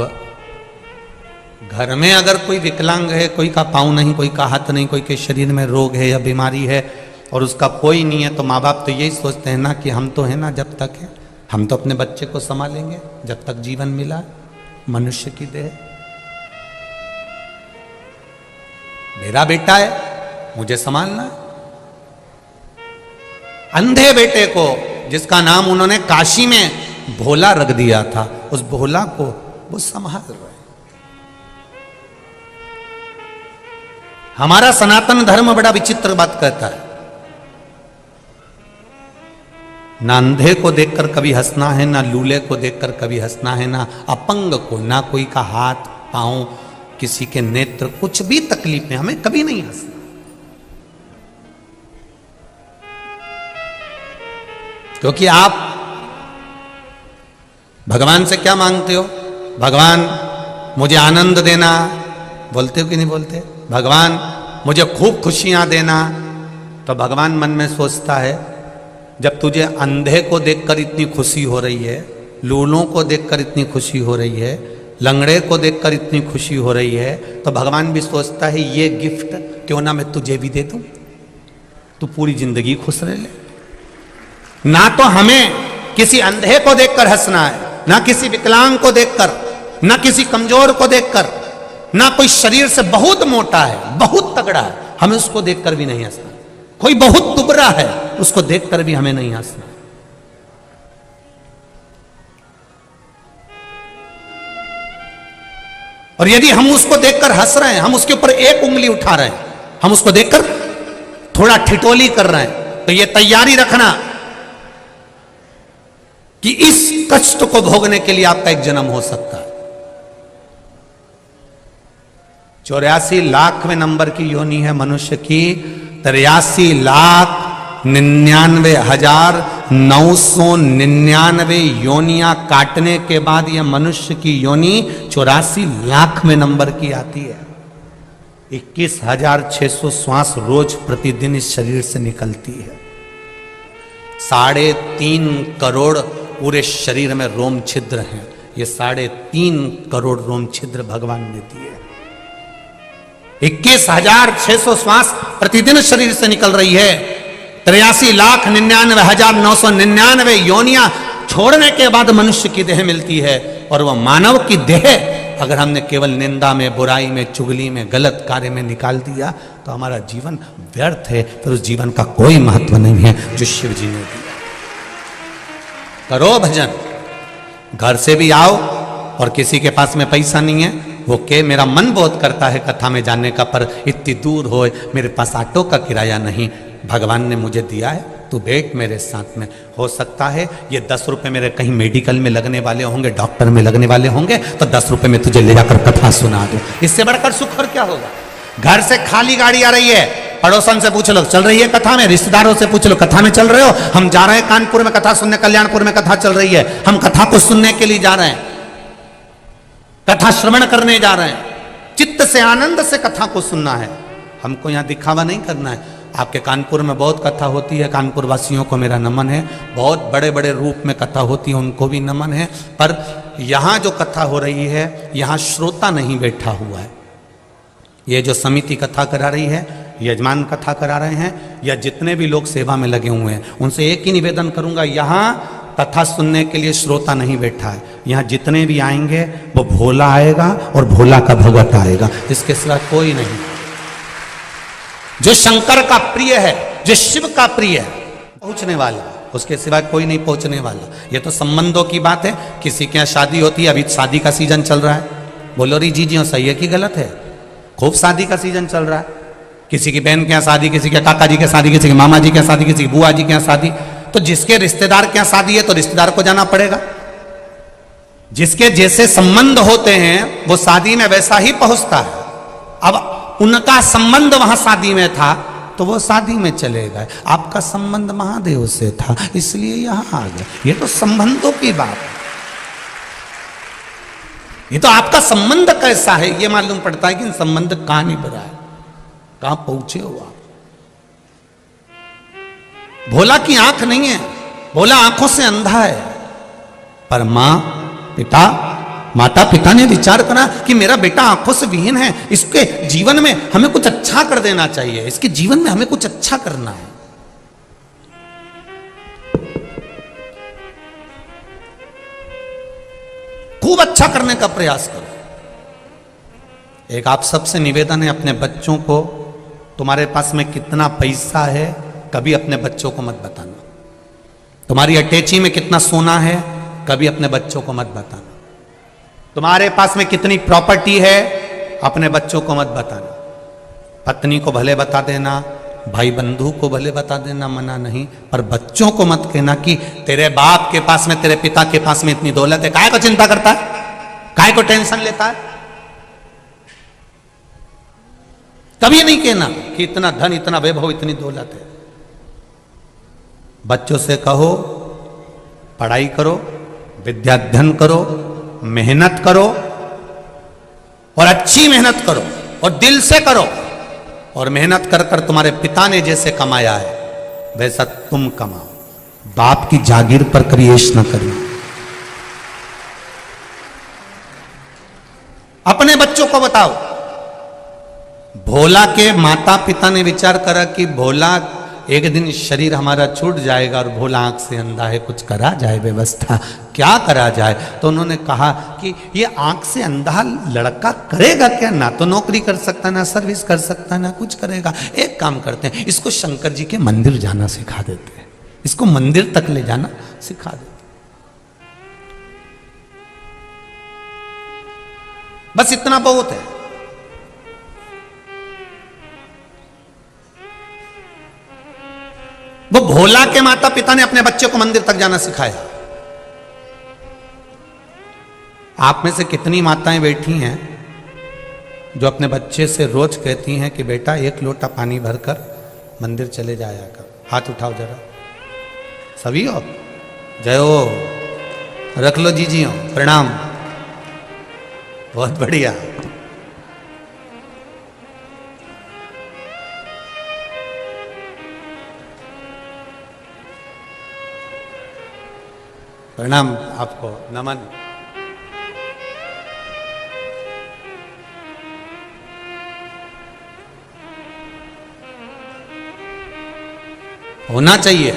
घर में अगर कोई विकलांग है, कोई का पांव नहीं, कोई का हाथ नहीं, कोई के शरीर में रोग है या बीमारी है, और उसका कोई नहीं है, तो माँ बाप तो यही सोचते हैं ना कि हम तो है ना, जब तक है हम तो अपने बच्चे को संभालेंगे जब तक जीवन मिला। मनुष्य की देह, मेरा बेटा है, मुझे संभालना है। अंधे बेटे को, जिसका नाम उन्होंने काशी में भोला रख दिया था, उस भोला को वो संभाल रहे। हमारा सनातन धर्म बड़ा विचित्र बात कहता है, ना अंधे को देखकर कभी हंसना है, ना लूले को देखकर कभी हंसना है, ना अपंग को, ना कोई का हाथ पांव, किसी के नेत्र, कुछ भी तकलीफ में हमें कभी नहीं हंसना। क्योंकि आप भगवान से क्या मांगते हो? भगवान मुझे आनंद देना, बोलते हो कि नहीं बोलते? भगवान मुझे खूब खुशियां देना। तो भगवान मन में सोचता है, जब तुझे अंधे को देखकर इतनी खुशी हो रही है, लूलों को देखकर इतनी खुशी हो रही है, लंगड़े को देखकर इतनी खुशी हो रही है, तो भगवान भी सोचता है ये गिफ्ट क्यों ना मैं तुझे भी दे दूं, तू पूरी जिंदगी खुश रह ले। ना तो हमें किसी अंधे को देखकर हंसना है, ना किसी विकलांग को देखकर, ना किसी कमजोर को देखकर, ना कोई शरीर से बहुत मोटा है, बहुत तगड़ा है, हमें उसको देखकर भी नहीं हंसना। कोई बहुत दुबरा है, उसको देखकर भी हमें नहीं हंसना। और यदि हम उसको देखकर हंस रहे हैं, हम उसके ऊपर एक उंगली उठा रहे हैं, हम उसको देखकर थोड़ा ठिठोली कर रहे हैं, तो यह तैयारी रखना कि इस कष्ट को भोगने के लिए आपका एक जन्म हो सकता है। 84 लाखवें नंबर की योनि है मनुष्य की। 83,99,999 योनियां काटने के बाद यह मनुष्य की योनि 84 लाखवें नंबर की आती है। 21,600 श्वास रोज प्रतिदिन इस शरीर से निकलती है। 3.5 करोड़ पूरे शरीर में रोम छिद्र हैं। ये 3.5 करोड़ रोम छिद्र भगवान ने दिए। 21,600 श्वास प्रतिदिन शरीर से निकल रही है। 83,99,999 योनियां छोड़ने के बाद मनुष्य की देह मिलती है। और वह मानव की देह अगर हमने केवल निंदा में, बुराई में, चुगली में, गलत कार्य में निकाल दिया तो हमारा जीवन व्यर्थ है। फिर उस जीवन का कोई महत्व नहीं है जो शिव जी ने दिया। करो भजन, घर से भी आओ और किसी के पास में पैसा नहीं है, वो के मेरा मन बहुत करता है कथा में जाने का, पर इतनी दूर हो, मेरे पास ऑटो का किराया नहीं, भगवान ने मुझे दिया है, तू बैठ मेरे साथ में। हो सकता है ये 10 रुपए मेरे कहीं मेडिकल में लगने वाले होंगे, डॉक्टर में लगने वाले होंगे, तो 10 रुपए में तुझे ले जाकर कथा सुना दूं। इससे बढ़कर सुख और क्या होगा? घर से खाली गाड़ी आ रही है, पड़ोसन से पूछ लो चल रही है कथा में, रिश्तेदारों से पूछ लो कथा में चल रहे हो, हम जा रहे हैं कानपुर में कथा सुनने, कल्याणपुर में कथा चल रही है, हम कथा को सुनने के लिए जा रहे हैं, कथा श्रवण करने जा रहे हैं, चित्त से आनंद से कथा को सुनना है, हमको यहाँ दिखावा नहीं करना है। आपके कानपुर में बहुत कथा होती है, कानपुर वासियों को मेरा नमन है, बहुत बड़े बड़े रूप में कथा होती है, उनको भी नमन है, पर यहाँ जो कथा हो रही है यहाँ श्रोता नहीं बैठा हुआ है। ये जो समिति कथा करा रही है, यजमान कथा करा रहे हैं, या जितने भी लोग सेवा में लगे हुए हैं, उनसे एक ही निवेदन करूंगा, यहाँ कथा सुनने के लिए श्रोता नहीं बैठा है, यहाँ जितने भी आएंगे वो भोला आएगा और भोला का भगत आएगा, इसके सिवा कोई नहीं। जो शंकर का प्रिय है, जो शिव का प्रिय है, पहुंचने वाला, उसके सिवा कोई नहीं पहुंचने वाला। ये तो संबंधों की बात है। किसी के यहाँ शादी होती है, अभी शादी का सीजन चल रहा है, बोलो री जी सही है कि गलत है? खूब शादी का सीजन चल रहा है। किसी की बहन के यहाँ शादी, किसी के काका जी के शादी, किसी के मामा जी के यहाँ शादी, किसी की बुआ जी के यहाँ शादी, तो जिसके रिश्तेदार के यहाँ शादी है तो रिश्तेदार को जाना पड़ेगा। जिसके जैसे संबंध होते हैं वो शादी में वैसा ही पहुंचता है। अब उनका संबंध वहां शादी में था तो वो शादी में चले गए, आपका संबंध महादेव से था इसलिए यहां आ गए। ये तो संबंधों की बात है। ये तो आपका संबंध कैसा है ये मालूम पड़ता है कि संबंध कहां निभ रहा है, कहां पहुंचे हो आप। भोला की आंख नहीं है, भोला आंखों से अंधा है, पर माता पिता ने विचार करा कि मेरा बेटा आंखों से विहीन है, इसके जीवन में हमें कुछ अच्छा कर देना चाहिए, इसके जीवन में हमें कुछ अच्छा करना है। खूब अच्छा अच्छा करने का प्रयास करो। एक आप सबसे निवेदन है, अपने बच्चों को, तुम्हारे पास में कितना पैसा है कभी अपने बच्चों को मत बताना। तुम्हारी अटैची में कितना सोना है कभी अपने बच्चों को मत बताना। तुम्हारे पास में कितनी प्रॉपर्टी है अपने बच्चों को मत बताना। पत्नी को भले बता देना, भाई बंधु को भले बता देना, मना नहीं, पर बच्चों को मत कहना कि तेरे बाप के पास में, तेरे पिता के पास में इतनी दौलत है। काहे को चिंता करता है, काहे को टेंशन लेता है। कभी नहीं कहना कि इतना धन, इतना वैभव, इतनी दौलत है। बच्चों से कहो पढ़ाई करो, विद्याध्ययन करो, मेहनत करो, और अच्छी मेहनत करो, और दिल से करो, और मेहनत कर कर तुम्हारे पिता ने जैसे कमाया है वैसा तुम कमाओ। बाप की जागीर पर कभी ऐश न करो। अपने बच्चों को बताओ। भोला के माता पिता ने विचार करा कि भोला एक दिन शरीर हमारा छूट जाएगा और भोला आंख से अंधा है, कुछ करा जाए व्यवस्था, क्या करा जाए। तो उन्होंने कहा कि ये आंख से अंधा लड़का करेगा क्या, ना तो नौकरी कर सकता, ना सर्विस कर सकता, ना कुछ करेगा। एक काम करते हैं, इसको शंकर जी के मंदिर जाना सिखा देते हैं, इसको मंदिर तक ले जाना सिखा देते हैं। बस इतना बहुत है। वो भोला के माता पिता ने अपने बच्चे को मंदिर तक जाना सिखाया। आप में से कितनी माताएं बैठी हैं जो अपने बच्चे से रोज कहती हैं कि बेटा एक लोटा पानी भरकर मंदिर चले जाया कर। हाथ उठाओ जरा, सभी हो? जय हो, रख लो जीजी हो, प्रणाम, बहुत बढ़िया। प्रणाम आपको, नमन। होना चाहिए।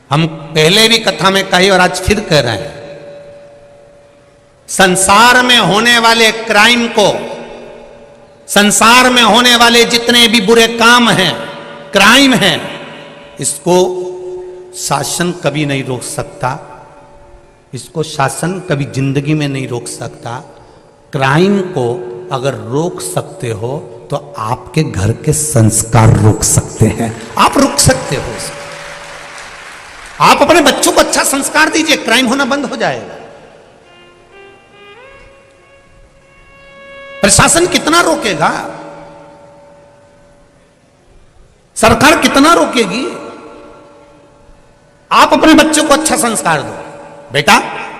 हम पहले भी कथा में कही और आज फिर कह रहे हैं, संसार में होने वाले क्राइम को, संसार में होने वाले जितने भी बुरे काम हैं, क्राइम हैं, इसको शासन कभी नहीं रोक सकता। इसको शासन कभी जिंदगी में नहीं रोक सकता। क्राइम को अगर रोक सकते हो तो आपके घर के संस्कार रोक सकते हैं। आप रोक सकते हो इसको। आप अपने बच्चों को अच्छा संस्कार दीजिए, क्राइम होना बंद हो जाएगा। प्रशासन कितना रोकेगा, सरकार कितना रोकेगी। आप अपने बच्चों को अच्छा संस्कार दो। बेटा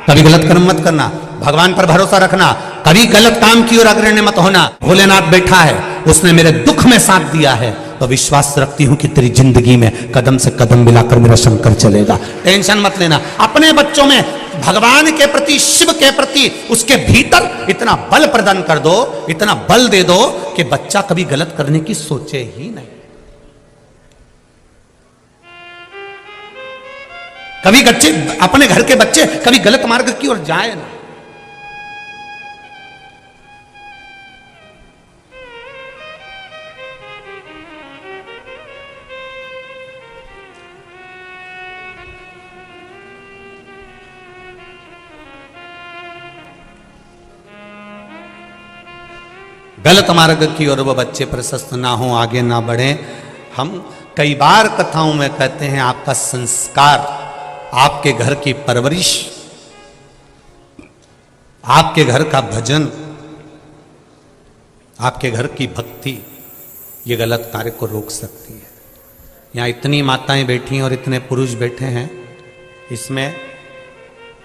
कभी गलत कर्म मत करना, भगवान पर भरोसा रखना, कभी गलत काम की ओर अग्रणी मत होना। भोलेनाथ बैठा है, उसने मेरे दुख में साथ दिया है, तो विश्वास रखती हूं कि तेरी जिंदगी में कदम से कदम मिलाकर मेरा शंकर चलेगा। टेंशन मत लेना। अपने बच्चों में भगवान के प्रति, शिव के प्रति, उसके भीतर इतना बल प्रदान कर दो, इतना बल दे दो कि बच्चा कभी गलत करने की सोचे ही नहीं। कभी बच्चे, अपने घर के बच्चे कभी गलत मार्ग की ओर जाए ना। गलत मार्ग की ओर वो बच्चे प्रशस्त ना हो, आगे ना बढ़े। हम कई बार कथाओं में कहते हैं, आपका संस्कार, आपके घर की परवरिश, आपके घर का भजन, आपके घर की भक्ति, ये गलत कार्य को रोक सकती है। यहाँ इतनी माताएं बैठी हैं और इतने पुरुष बैठे हैं, इसमें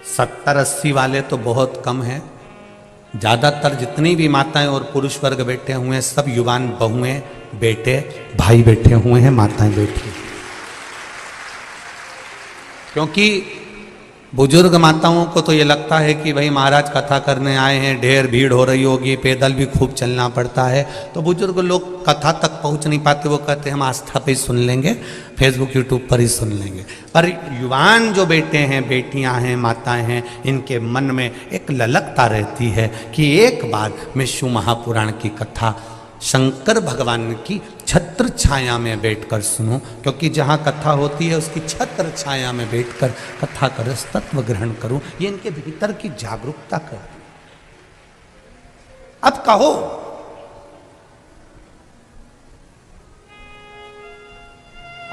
70-80 वाले तो बहुत कम हैं। ज़्यादातर जितनी भी माताएं और पुरुष वर्ग बैठे हुए हैं, सब युवान बहुएं, बेटे, भाई बैठे हुए हैं, माताएं बैठी हैं। क्योंकि बुजुर्ग माताओं को तो ये लगता है कि भाई महाराज कथा करने आए हैं, ढेर भीड़ हो रही होगी, पैदल भी खूब चलना पड़ता है, तो बुजुर्ग लोग कथा तक पहुंच नहीं पाते। वो कहते हैं हम आस्था पे ही सुन लेंगे, फेसबुक यूट्यूब पर ही सुन लेंगे। पर युवान जो बेटे हैं, बेटियां हैं, माताएं हैं, इनके मन में एक ललकता रहती है कि एक बार मैं शिव महापुराण की कथा शंकर भगवान की छत्र छाया में बैठकर सुनूं, क्योंकि जहाँ कथा होती है उसकी छत्र छाया में बैठकर कथा का रस तत्व ग्रहण करूं। ये इनके भीतर की जागरूकता कर। अब कहो,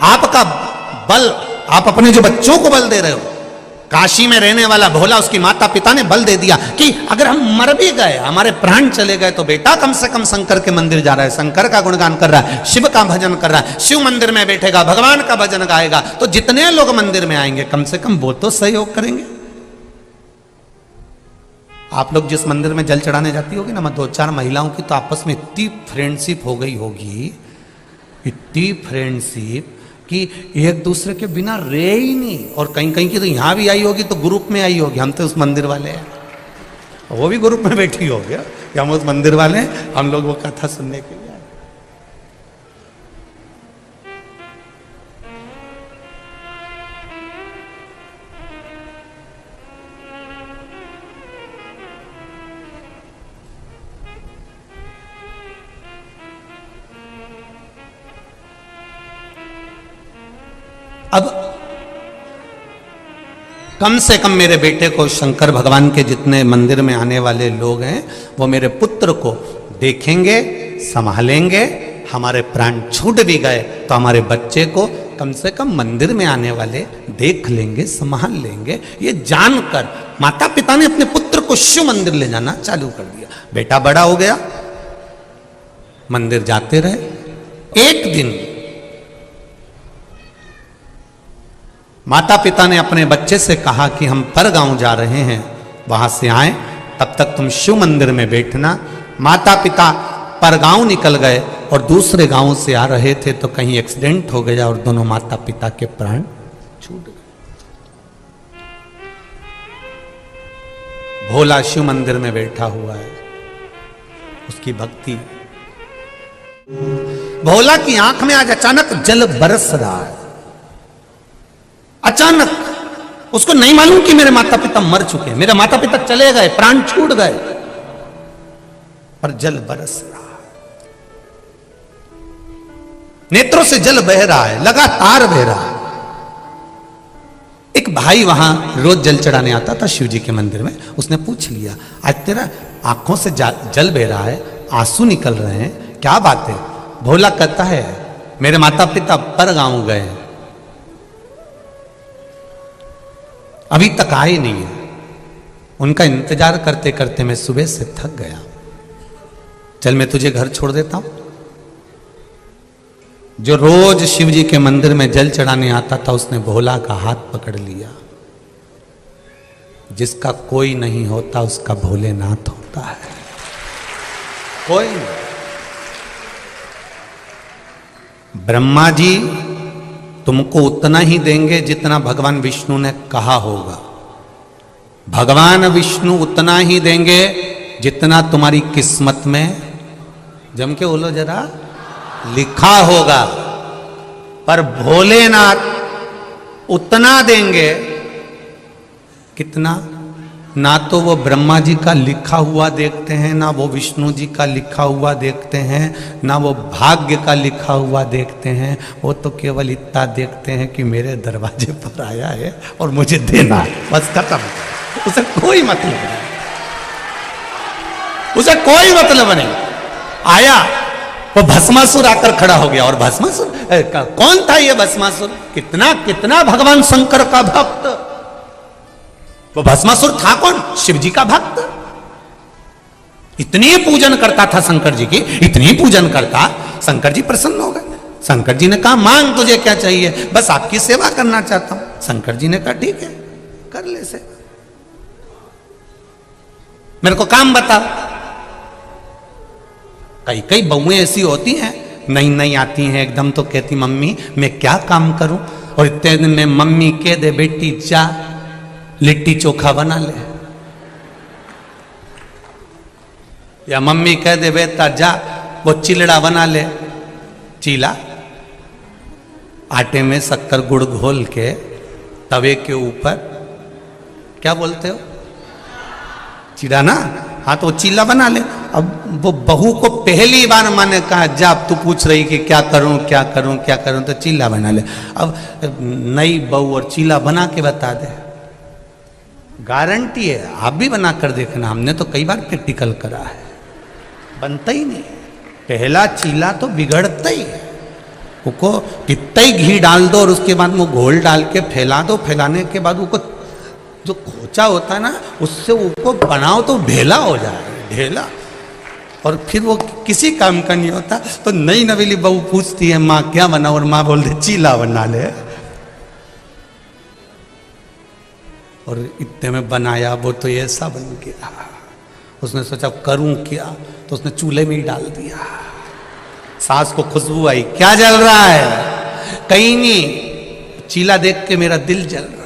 आपका बल, आप अपने जो बच्चों को बल दे रहे हो, काशी में रहने वाला भोला, उसकी माता पिता ने बल दे दिया कि अगर हम मर भी गए, हमारे प्राण चले गए, तो बेटा कम से कम शंकर के मंदिर जा रहा है, शंकर का गुणगान कर रहा है, शिव का भजन कर रहा है, शिव मंदिर में बैठेगा, भगवान का भजन गाएगा, तो जितने लोग मंदिर में आएंगे कम से कम वो तो सहयोग करेंगे। आप लोग जिस मंदिर में जल चढ़ाने जाती होगी ना, 2-4 महिलाओं की तो आपस में इतनी फ्रेंडशिप हो गई होगी, इतनी फ्रेंडशिप कि एक दूसरे के बिना रहे ही नहीं। और कहीं कहीं की तो यहां भी आई होगी तो ग्रुप में आई होगी, हम तो उस मंदिर वाले हैं, वो भी ग्रुप में बैठी होगी कि हम उस मंदिर वाले हैं, हम लोग वो कथा सुनने के लिए। अब कम से कम मेरे बेटे को, शंकर भगवान के जितने मंदिर में आने वाले लोग हैं, वो मेरे पुत्र को देखेंगे, संभालेंगे। हमारे प्राण छूट भी गए तो हमारे बच्चे को कम से कम मंदिर में आने वाले देख लेंगे, संभाल लेंगे। ये जानकर माता पिता ने अपने पुत्र को शिव मंदिर ले जाना चालू कर दिया। बेटा बड़ा हो गया, मंदिर जाते रहे। एक दिन माता पिता ने अपने बच्चे से कहा कि हम परगांव जा रहे हैं, वहां से आए तब तक तुम शिव मंदिर में बैठना। माता पिता परगांव निकल गए और दूसरे गांव से आ रहे थे तो कहीं एक्सीडेंट हो गया और दोनों माता पिता के प्राण छूट गए। भोला शिव मंदिर में बैठा हुआ है, उसकी भक्ति। भोला की आंख में आज अचानक जल बरस रहा है। अचानक उसको नहीं मालूम कि मेरे माता पिता मर चुके हैं, मेरे माता पिता चले गए, प्राण छूट गए, पर जल बरस रहा है, नेत्रों से जल बह रहा है, लगातार बह रहा है। एक भाई वहां रोज जल चढ़ाने आता था शिव जी के मंदिर में। उसने पूछ लिया, आज तेरा आंखों से जल बह रहा है, आंसू निकल रहे हैं, क्या बात है? भोला कहता है, मेरे माता पिता परगांव गए, अभी तक आए नहीं है, उनका इंतजार करते करते मैं सुबह से थक गया, चल मैं तुझे घर छोड़ देता हूं। जो रोज शिव जी के मंदिर में जल चढ़ाने आता था, उसने भोला का हाथ पकड़ लिया। जिसका कोई नहीं होता उसका भोलेनाथ होता है, कोई नहीं। ब्रह्मा जी तुमको उतना ही देंगे जितना भगवान विष्णु ने कहा होगा। भगवान विष्णु उतना ही देंगे जितना तुम्हारी किस्मत में, जम के बोलो जरा, लिखा होगा। पर भोलेनाथ उतना देंगे, कितना? ना तो वो ब्रह्मा जी का लिखा हुआ देखते हैं, ना वो विष्णु जी का लिखा हुआ देखते हैं, ना वो भाग्य का लिखा हुआ देखते हैं। वो तो केवल इतना देखते हैं कि मेरे दरवाजे पर आया है और मुझे देना है, बस खत्म। उसे कोई मतलब नहीं, उसे कोई मतलब नहीं। आया वो भस्मासुर आकर खड़ा हो गया, और भस्मासुर कौन था ये भस्मासुर? कितना कितना भगवान शंकर का भक्त। वो भस्मासुर था कौन? शिव जी का भक्त। इतनी पूजन करता था शंकर जी की, इतनी पूजन करता, शंकर जी प्रसन्न हो गए। शंकर जी ने कहा, मांग तुझे क्या चाहिए? बस आपकी सेवा करना चाहता हूं। शंकर जी ने कहा, ठीक है कर ले सेवा, मेरे को काम बता। कई कई बहुएं ऐसी होती हैं, नई नई आती हैं एकदम, तो कहती मम्मी मैं क्या काम करूं, और इतने दिन में मम्मी कह दे बेटी जा, लिट्टी चोखा बना ले, या मम्मी कह दे बेटा जा वो चिलड़ा बना ले, चीला आटे में शक्कर गुड़ घोल के तवे के ऊपर, क्या बोलते हो, चिड़ा ना, हाँ तो चीला बना ले। अब वो बहू को पहली बार मैंने कहा जा तू पूछ रही कि क्या करूं क्या करूं क्या करूं, तो चीला बना ले। अब नई बहू और चीला बना के बता दे, गारंटी है, आप भी बना कर देखना, हमने तो कई बार प्रैक्टिकल करा है, बनता ही नहीं। पहला चीला तो बिगड़ता ही है, उसको कितना ही घी डाल दो और उसके बाद वो घोल डाल के फैला दो, फैलाने के बाद उसको जो खोचा होता है ना उससे उसको बनाओ तो ढेला हो जाए, ढेला, और फिर वो किसी काम का नहीं होता। तो नई नवेली बहू पूछती है माँ क्या बना, और माँ बोलते चीला बना ले, और इतने में बनाया वो तो ऐसा बन गया। उसने सोचा करूं क्या, तो उसने चूल्हे में ही डाल दिया। सास को खुशबू आई, क्या जल रहा है, कहीं नहीं, चीला देख के मेरा दिल जल रहा है।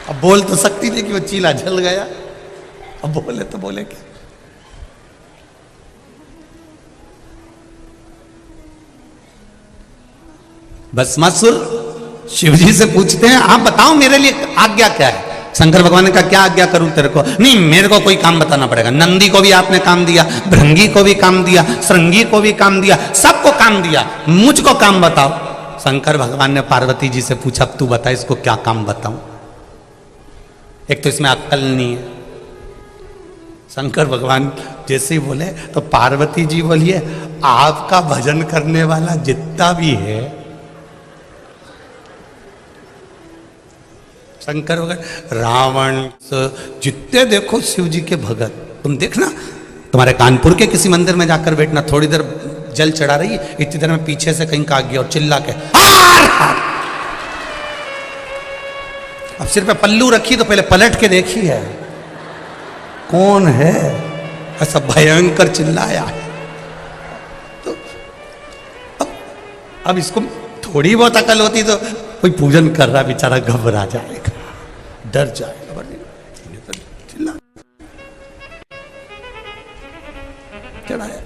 अब बोल तो सकती थी कि वो चीला जल गया, अब बोले तो बोले क्या। भस्मासुर शिव जी से पूछते हैं आप बताओ मेरे लिए आज्ञा क्या है। शंकर भगवान ने कहा क्या आज्ञा करूं तेरे को, नहीं मेरे को कोई काम बताना पड़ेगा। नंदी को भी आपने काम दिया, भृंगी को भी काम दिया, श्रृंगी को भी काम दिया, सबको काम दिया, मुझको काम बताओ। शंकर भगवान ने पार्वती जी से पूछा तू बता इसको क्या काम बताऊं, एक तो इसमें अक्ल नहीं है। शंकर भगवान जैसे ही बोले तो पार्वती जी बोलिए आपका भजन करने वाला जितना भी है, शंकर भगवान रावण जितने देखो शिव जी के भगत, तुम देखना तुम्हारे कानपुर के किसी मंदिर में जाकर बैठना, थोड़ी देर जल चढ़ा रही है, इतनी देर में पीछे से कहीं का गया और चिल्ला के अब सिर पे पल्लू रखी तो पहले पलट के देखी है कौन है, ऐसा भयंकर चिल्लाया है। तो अब इसको थोड़ी बहुत अकल होती तो कोई पूजन कर रहा बेचारा घबरा जाएगा, डर जाएगा, तो चिल्ला चढ़ाया।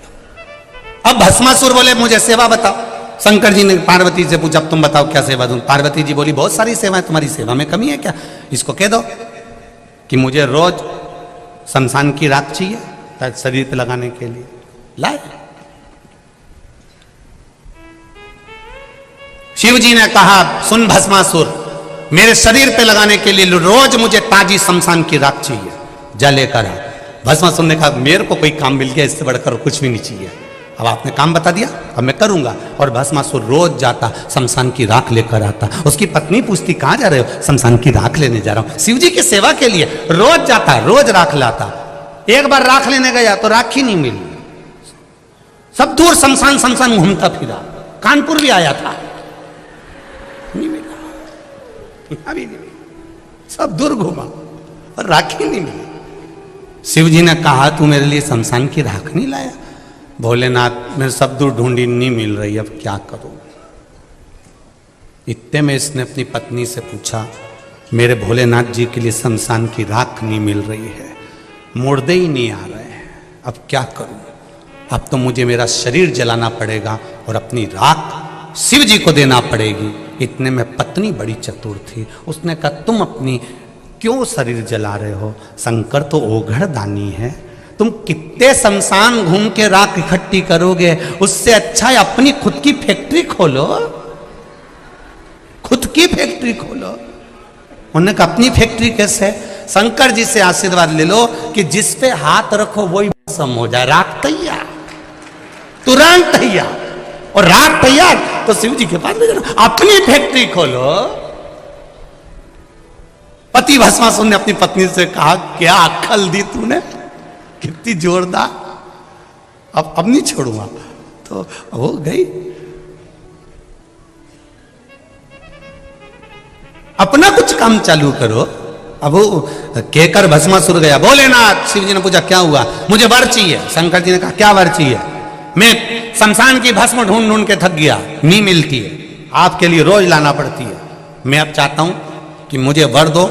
अब भस्मासुर बोले मुझे सेवा बताओ। शंकर जी ने पार्वती से पूछा तुम बताओ क्या सेवा दूं। पार्वती जी बोली बहुत सारी सेवा है, तुम्हारी सेवा में कमी है क्या, इसको कह दो कि मुझे रोज शमशान की राख चाहिए शरीर पे लगाने के लिए, लाए। शिव जी ने कहा सुन भस्मासुर, मेरे शरीर पे लगाने के लिए रोज मुझे ताजी शमशान की राख चाहिए, जा लेकर आ। भस्मासुर ने कहा मेरे को कोई काम मिल गया, इससे बढ़कर कुछ भी नहीं चाहिए, अब आपने काम बता दिया अब मैं करूंगा। और भस्मासुर रोज जाता शमशान की राख लेकर आता। उसकी पत्नी पूछती कहां जा रहे हो, शमशान की राख लेने जा रहा हूं, शिव जी की सेवा के लिए। रोज जाता रोज राख लाता। एक बार राख लेने गया तो राख ही नहीं मिली, सब दूर शमशान शमशान घूमता फिरा, कानपुर भी आया था नहीं मिला, अभी नहीं मिला, सब दूर घूमा और राख ही नहीं मिली। शिव जी ने कहा तू मेरे लिए शमशान की राख नहीं लाया। भोलेनाथ मैं सब दूर ढूंढी नहीं मिल रही, अब क्या करूं। इतने में इसने अपनी पत्नी से पूछा मेरे भोलेनाथ जी के लिए शमशान की राख नहीं मिल रही है, मुर्दे ही नहीं आ रहे हैं, अब क्या करूं। अब तो मुझे मेरा शरीर जलाना पड़ेगा और अपनी राख शिव जी को देना पड़ेगी। इतने में पत्नी बड़ी चतुर थी, उसने कहा तुम अपनी क्यों शरीर जला रहे हो, शंकर तो ओघड़ दानी है, तुम कितने शमशान घूम के राख इकट्ठी करोगे, उससे अच्छा है अपनी खुद की फैक्ट्री खोलो, खुद की फैक्ट्री खोलो। उन्होंने कहा अपनी फैक्ट्री कैसे, शंकर जी से आशीर्वाद ले लो कि जिस पे हाथ रखो वही भस्म हो जाए, राख तैयार, तुरंत तैयार। और राख तैयार तो शिव जी के पास ले जाना, अपनी फैक्ट्री खोलो। पति भस्मासुर ने अपनी पत्नी से कहा क्या अक्ल दी तूने, कितनी जोरदार, अब नहीं छोड़ूंगा। तो हो गई, अपना कुछ काम चालू करो। अब वो कहकर भस्मासुर गया। भोलेनाथ, शिव जी ने पूछा क्या हुआ, मुझे वर चाहिए। शंकर जी ने कहा क्या वर चाहिए, मैं शमशान की भस्म ढूंढ ढूंढ के थक गया, नहीं मिलती है, आपके लिए रोज लाना पड़ती है। मैं अब चाहता हूं कि मुझे वर दो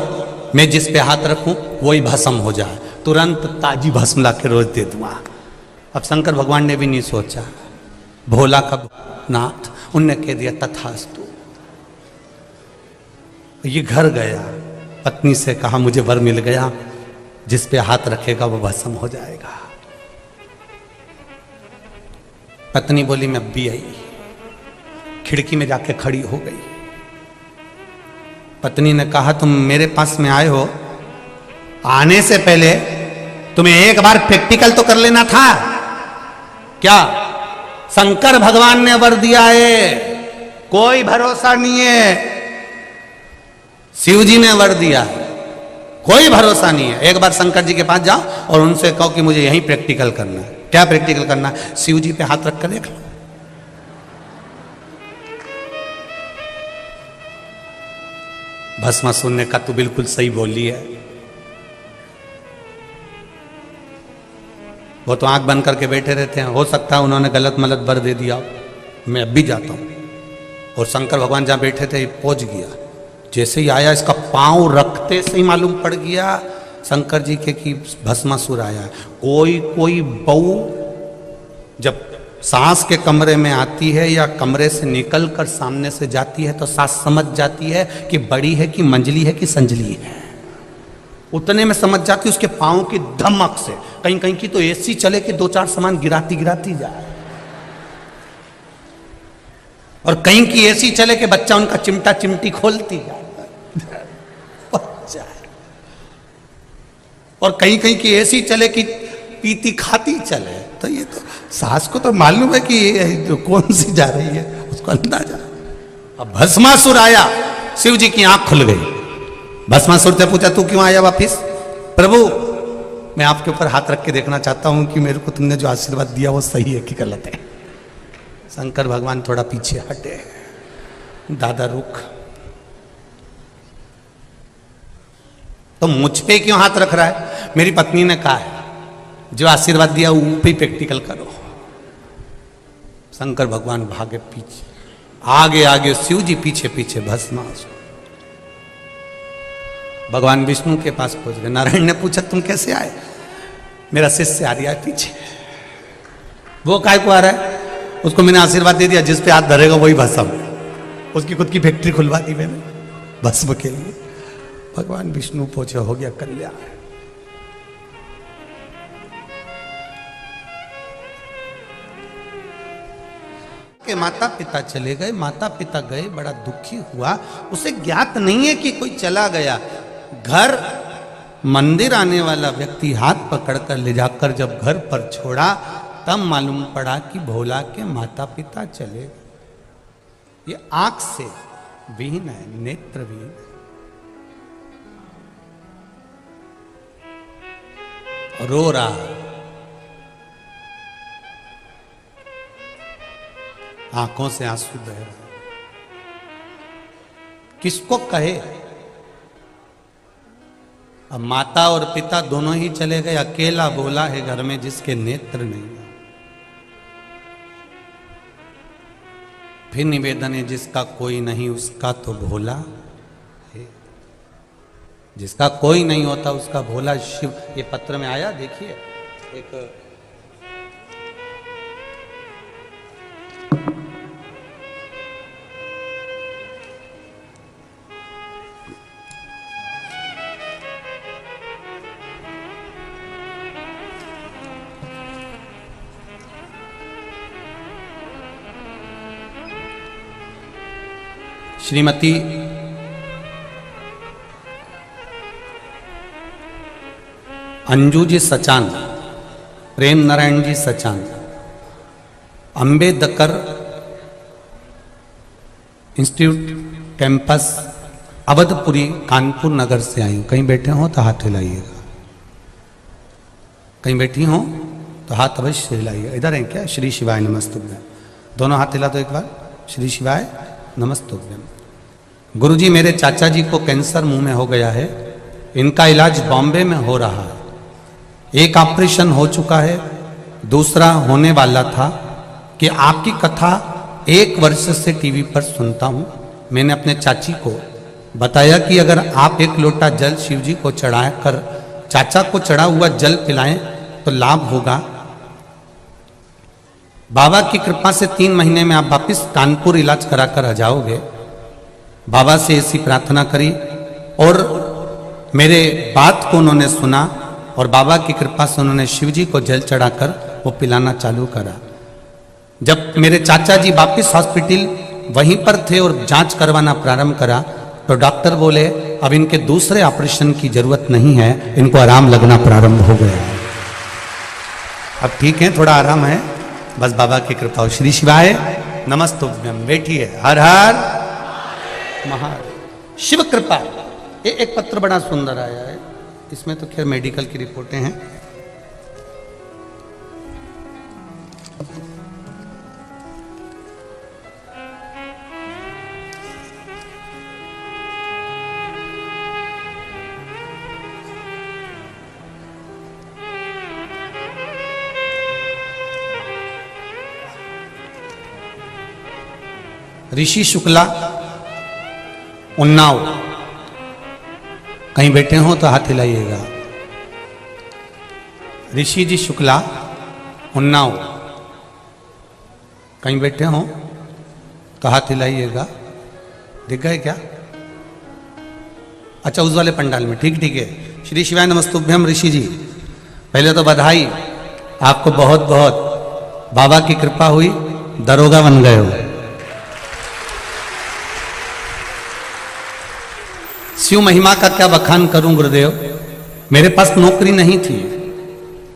मैं जिस पे हाथ रखूं वही भस्म हो जाए, तुरंत ताजी भस्म ला के रोज दे दूंगा। अब शंकर भगवान ने भी नहीं सोचा, भोला का नाथ, उनने कह दिया तथास्तु। ये घर गया, पत्नी से कहा मुझे वर मिल गया, जिस पे हाथ रखेगा वो भस्म हो जाएगा। पत्नी बोली मैं अब भी आई, खिड़की में जाके खड़ी हो गई। पत्नी ने कहा तुम मेरे पास में आए हो, आने से पहले तुम्हें एक बार प्रैक्टिकल तो कर लेना था। क्या? शंकर भगवान ने वर दिया है, कोई भरोसा नहीं है। शिव जी ने वर दिया है, कोई भरोसा नहीं है। एक बार शंकर जी के पास जाओ और उनसे कहो कि मुझे यही प्रैक्टिकल करना है। क्या प्रैक्टिकल करना है? शिव जी पे हाथ रख कर देख लो। भस्मासुर ने कहा तू बिल्कुल सही बोली है। वो तो आंख बंद करके बैठे रहते हैं, हो सकता है उन्होंने गलत मलत वर दे दिया, मैं अब भी जाता हूं। और शंकर भगवान जहां बैठे थे पहुंच गया, जैसे ही आया इसका पांव रखते से ही मालूम पड़ गया शंकर जी के कि भस्मासुर आया। कोई बहू जब सास के कमरे में आती है या कमरे से निकल कर सामने से जाती है तो सास समझ जाती है कि बड़ी है कि मंजली है कि संजली है। उतने में समझ जाती है उसके पांव की धमक से। कहीं कहीं की तो ऐसी चले कि 2-4 सामान गिराती जाए, और कहीं की ऐसी चले कि बच्चा उनका चिमटा चिमटी खोलती जाए। और कहीं कहीं की ऐसी चले कि पीती खाती चले। तो ये तो सास को तो मालूम है कि ये कौन सी जा रही है, उसको अंदाजा। अब भस्मासुर आया, शिव जी की आंख खुल गई। भस्मासुर से पूछा तू क्यों आया वापिस? प्रभु मैं आपके ऊपर हाथ रख के देखना चाहता हूं कि मेरे को तुमने जो आशीर्वाद दिया वो सही है कि गलत है। शंकर भगवान थोड़ा पीछे हटे, दादा रुक, तो मुझ पे क्यों हाथ रख रहा है? मेरी पत्नी ने कहा है जो आशीर्वाद दिया वो पे प्रैक्टिकल करो। शंकर भगवान भागे पीछे, आगे आगे शिव जी पीछे पीछे भस्मासुर। भगवान विष्णु के पास पहुंच गए। नारायण ने पूछा तुम कैसे आए? मेरा शिष्य आ रहा है पीछे। वो काय को आ रहा है? उसको मैंने आशीर्वाद दे दिया, जिस पे हाथ धरेगा वही भस्म। उसकी खुद की फैक्ट्री खुलवा दी मैंने भस्म के लिए। भगवान विष्णु पहुंचे, हो गया कल्याण। के माता पिता चले गए, माता पिता गए, बड़ा दुखी हुआ। उसे ज्ञात नहीं है कि कोई चला गया। घर मंदिर आने वाला व्यक्ति हाथ पकड़कर ले जाकर जब घर पर छोड़ा तब मालूम पड़ा कि भोला के माता पिता चले गए। ये आंख से विहीन है, नेत्र विहीन है, रो रहा, आंखों से आंसू बह रहे। किसको कहे? अब माता और पिता दोनों ही चले गए, अकेला भोला है घर में जिसके नेत्र नहीं है। फिर निवेदन है जिसका कोई नहीं उसका तो भोला है, जिसका कोई नहीं होता उसका भोला शिव। ये पत्र में आया, देखिए एक श्रीमती अंजू जी सचान, प्रेम नारायण जी सचान, अंबेडकर इंस्टीट्यूट कैंपस अवधपुरी कानपुर नगर से आई। कहीं बैठे हो तो हाथ हिलाइएगा, कहीं बैठी हो तो हाथ अवश्य हिलाइएगा। इधर है क्या? श्री शिवाय नमस्तुभ्यम, दोनों हाथ हिला दो एक बार। श्री शिवाय नमस्तुभ्यम। गुरुजी मेरे चाचा जी को कैंसर मुंह में हो गया है, इनका इलाज बॉम्बे में हो रहा है। एक ऑपरेशन हो चुका है, दूसरा होने वाला था। कि आपकी कथा 1 वर्ष से टीवी पर सुनता हूँ। मैंने अपने चाची को बताया कि अगर आप एक लोटा जल शिव जी को चढ़ा कर चाचा को चढ़ा हुआ जल पिलाएं तो लाभ होगा। बाबा की कृपा से 3 महीने में आप वापिस कानपुर इलाज करा कर आ जाओगे। बाबा से ऐसी प्रार्थना करी और मेरे बात को उन्होंने सुना और बाबा की कृपा से उन्होंने शिव जी को जल चढ़ाकर वो पिलाना चालू करा। जब मेरे चाचा जी वापिस हॉस्पिटल वहीं पर थे और जांच करवाना प्रारंभ करा तो डॉक्टर बोले अब इनके दूसरे ऑपरेशन की जरूरत नहीं है, इनको आराम लगना प्रारंभ हो गया। अब ठीक है, थोड़ा आराम है, बस बाबा की कृपा हो। श्री शिवाय नमस्तुभ्यम। बैठिए। हर हर महादेव। शिव कृपा। एक पत्र बड़ा सुंदर आया है, इसमें तो खैर मेडिकल की रिपोर्टें हैं। ऋषि शुक्ला, उन्नाव। कहीं बैठे हो तो हाथ हिलाइएगा। ऋषि जी शुक्ला, उन्नाव। कहीं बैठे हो तो हाथ हिलाइएगा। दिख गए क्या? अच्छा, उस वाले पंडाल में। ठीक ठीक है। श्री शिवाय नमस्तुभ्यम। ऋषि जी, पहले तो बधाई, आपको बहुत बहुत बाबा की कृपा हुई, दरोगा बन गए हो। शिव महिमा का क्या बखान करूं गुरुदेव। मेरे पास नौकरी नहीं थी,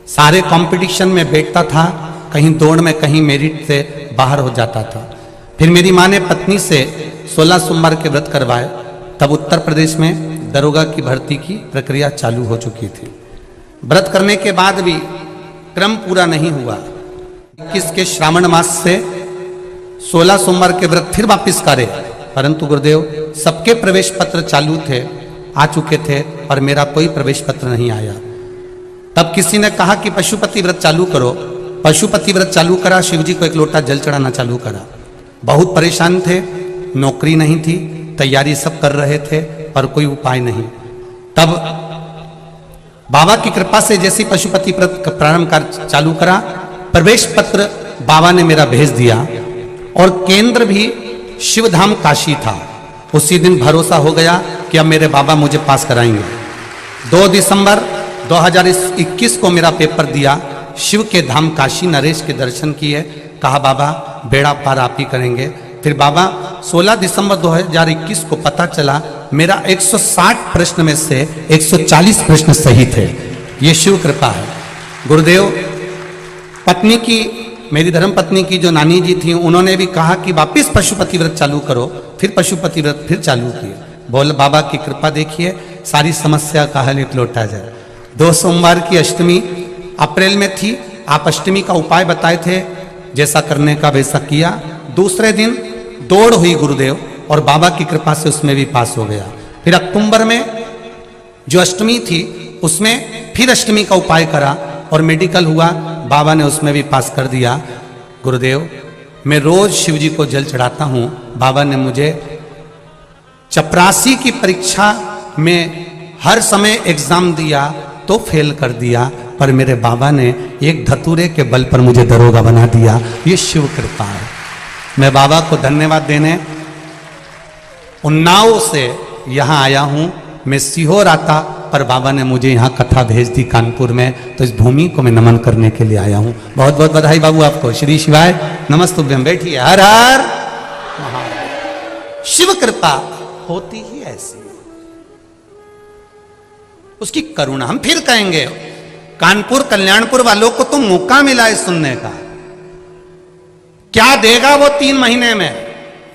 सारे कंपटीशन में बैठता था, कहीं दौड़ में कहीं मेरिट से बाहर हो जाता था। फिर मेरी माँ ने पत्नी से 16 सोमवार के व्रत करवाए, तब उत्तर प्रदेश में दरोगा की भर्ती की प्रक्रिया चालू हो चुकी थी। व्रत करने के बाद भी क्रम पूरा नहीं हुआ। 21 के श्रावण मास से 16 सोमवार के व्रत फिर वापिस करे, परंतु गुरुदेव सबके प्रवेश पत्र चालू थे, आ चुके थे, और मेरा कोई प्रवेश पत्र नहीं आया। तब किसी ने कहा कि पशुपति व्रत चालू करो। पशुपति व्रत चालू करा, शिव जी को एक लोटा जल चढ़ाना चालू करा। बहुत परेशान थे, नौकरी नहीं थी, तैयारी सब कर रहे थे, पर कोई उपाय नहीं। तब बाबा की कृपा से जैसी पशुपति व्रत प्रारंभ कर चालू करा, प्रवेश पत्र बाबा ने मेरा भेज दिया और केंद्र भी शिवधाम काशी था। उसी दिन भरोसा हो गया कि अब मेरे बाबा मुझे पास कराएंगे। 2 दिसंबर 2021 को मेरा पेपर दिया, शिव के धाम काशी नरेश के दर्शन किए, कहा बाबा बेड़ा पार आप ही करेंगे। फिर बाबा 16 दिसंबर 2021 को पता चला मेरा 160 प्रश्न में से 140 प्रश्न सही थे। ये शिव कृपा है गुरुदेव। पत्नी की, मेरी धर्म पत्नी की जो नानी जी थी, उन्होंने भी कहा कि वापिस पशुपति व्रत चालू करो। फिर पशुपति व्रत फिर चालू किए। बोल बाबा की कृपा देखिए, सारी समस्या का हल एक लौटा जाए। 2 सोमवार की अष्टमी अप्रैल में थी, आप अष्टमी का उपाय बताए थे, जैसा करने का वैसा किया। दूसरे दिन दौड़ हुई गुरुदेव, और बाबा की कृपा से उसमें भी पास हो गया। फिर अक्टूबर में जो अष्टमी थी उसमें फिर अष्टमी का उपाय करा और मेडिकल हुआ, बाबा ने उसमें भी पास कर दिया। गुरुदेव, मैं रोज शिव जी को जल चढ़ाता हूँ। बाबा ने मुझे चपरासी की परीक्षा में हर समय एग्जाम दिया तो फेल कर दिया, पर मेरे बाबा ने एक धतूरे के बल पर मुझे दरोगा बना दिया। ये शिव कृपा है। मैं बाबा को धन्यवाद देने उन्नाव से यहाँ आया हूँ। मैं सीहोर आता, पर बाबा ने मुझे यहाँ कथा भेज दी कानपुर में, तो इस भूमि को मैं नमन करने के लिए आया हूँ। बहुत बहुत बधाई बाबू आपको। श्री शिवाय नमस्तुभ्यम। बैठिए। हर हर महादेव। शिव कृपा होती ही ऐसी, उसकी करुणा। हम फिर कहेंगे, कानपुर कल्याणपुर वालों को तो मौका मिला है सुनने का, क्या देगा वो 3 महीने में,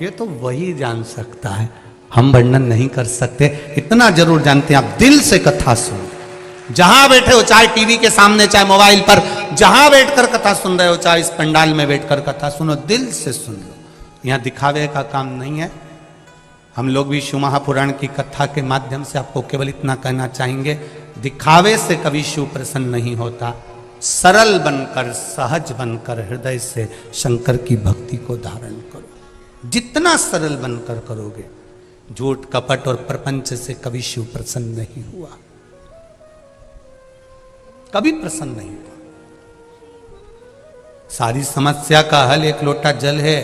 ये तो वही जान सकता है। हम वर्णन नहीं कर सकते। इतना जरूर जानते हैं, आप दिल से कथा सुनो। जहां बैठे हो, चाहे टीवी के सामने, चाहे मोबाइल पर, जहां बैठकर कथा सुन रहे हो, चाहे इस पंडाल में बैठकर कथा सुनो, दिल से सुन लो। यहां दिखावे का काम नहीं है। हम लोग भी शिव महापुराण की कथा के माध्यम से आपको केवल इतना कहना चाहेंगे, दिखावे से कभी शिव प्रसन्न नहीं होता। सरल बनकर, सहज बनकर, हृदय से शंकर की भक्ति को धारण करो। जितना सरल बनकर करोगे, झूठ कपट और प्रपंच से कभी शिव प्रसन्न नहीं हुआ, कभी प्रसन्न नहीं हुआ। सारी समस्या का हल एक लोटा जल है,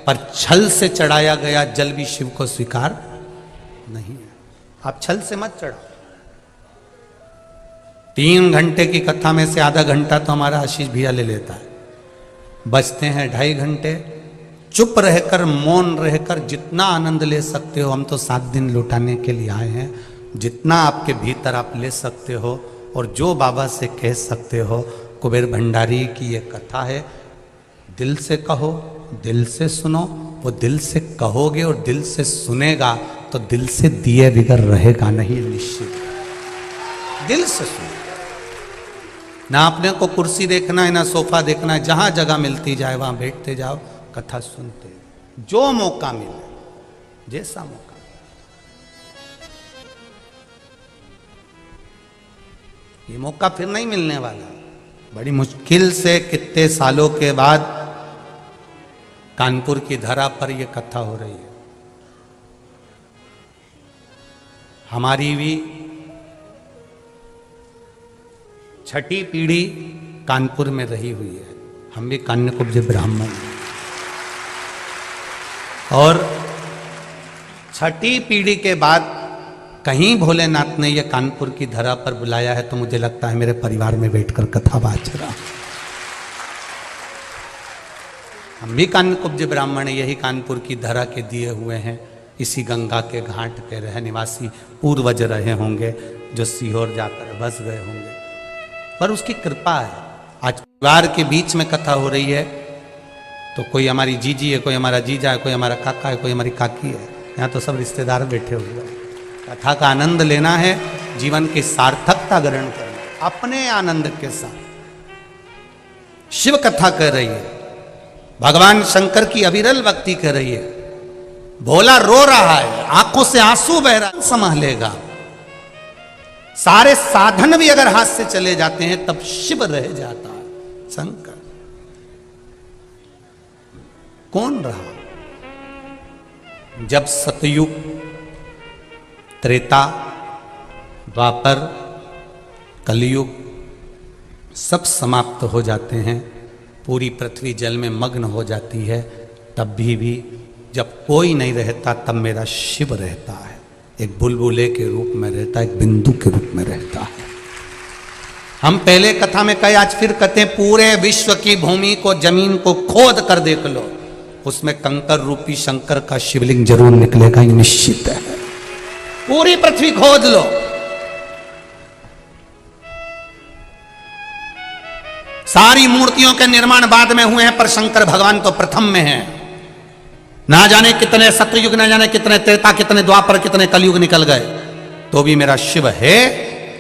पर छल से चढ़ाया गया जल भी शिव को स्वीकार नहीं है। आप छल से मत चढ़ाओ। 3 घंटे की कथा में से आधा घंटा तो हमारा आशीष भैया ले लेता है, बचते हैं 2.5 घंटे। चुप रहकर मौन रहकर जितना आनंद ले सकते हो, हम तो 7 दिन लुटाने के लिए आए हैं, जितना आपके भीतर आप ले सकते हो और जो बाबा से कह सकते हो। कुबेर भंडारी की ये कथा है, दिल से कहो, दिल से सुनो। वो दिल से कहोगे और दिल से सुनेगा तो दिल से दिए बिगर रहेगा नहीं, निश्चित। दिल से सुनो, ना अपने को कुर्सी देखना है ना सोफा देखना है, जहां जगह मिलती जाए वहां बैठते जाओ, कथा सुनते, जो मौका मिले, जैसा मौका। ये मौका फिर नहीं मिलने वाला। बड़ी मुश्किल से कितने सालों के बाद कानपुर की धरा पर यह कथा हो रही है। हमारी भी 6ठी पीढ़ी कानपुर में रही हुई है, हम भी कान्यकुब्ज ब्राह्मण हैं। और 6ठी पीढ़ी के बाद कहीं भोलेनाथ ने यह कानपुर की धरा पर बुलाया है, तो मुझे लगता है मेरे परिवार में बैठकर कथा बाज रहा। हम भी कान्यकुब्ज ब्राह्मण, यही कानपुर की धरा के दिए हुए हैं, इसी गंगा के घाट के रह निवासी पूर्वज रहे होंगे, जो सीहोर जाकर बस गए होंगे। पर उसकी कृपा है, आज परिवार के बीच में कथा हो रही है, तो कोई हमारी जीजी है, कोई हमारा जीजा है, कोई हमारा काका है, कोई हमारी काकी है, यहाँ तो सब रिश्तेदार बैठे हुए हैं। कथा का आनंद लेना है, जीवन की सार्थकता ग्रहण करना है, अपने आनंद के साथ। शिव कथा कह रही है, भगवान शंकर की अविरल भक्ति कर रही है। भोला रो रहा है, आंखों से आंसू बह रहा है, संभालेगा। सारे साधन भी अगर हाथ से चले जाते हैं तब शिव रह जाता है, शंकर। कौन रहा? जब सतयुग, त्रेता, द्वापर, कलयुग सब समाप्त हो जाते हैं, पूरी पृथ्वी जल में मग्न हो जाती है, तब भी जब कोई नहीं रहता तब मेरा शिव रहता है। एक बुलबुले के रूप में रहता है, एक बिंदु के रूप में रहता है। हम पहले कथा में कहे, आज फिर कहते हैं, पूरे विश्व की भूमि को, जमीन को खोद कर देख लो, उसमें कंकर रूपी शंकर का शिवलिंग जरूर निकलेगा, ये निश्चित है। पूरी पृथ्वी खोद लो, सारी मूर्तियों के निर्माण बाद में हुए हैं, पर शंकर भगवान तो प्रथम में है। ना जाने कितने सतयुग, ना जाने कितने त्रेता, कितने द्वापर, कितने कलयुग निकल गए, तो भी मेरा शिव है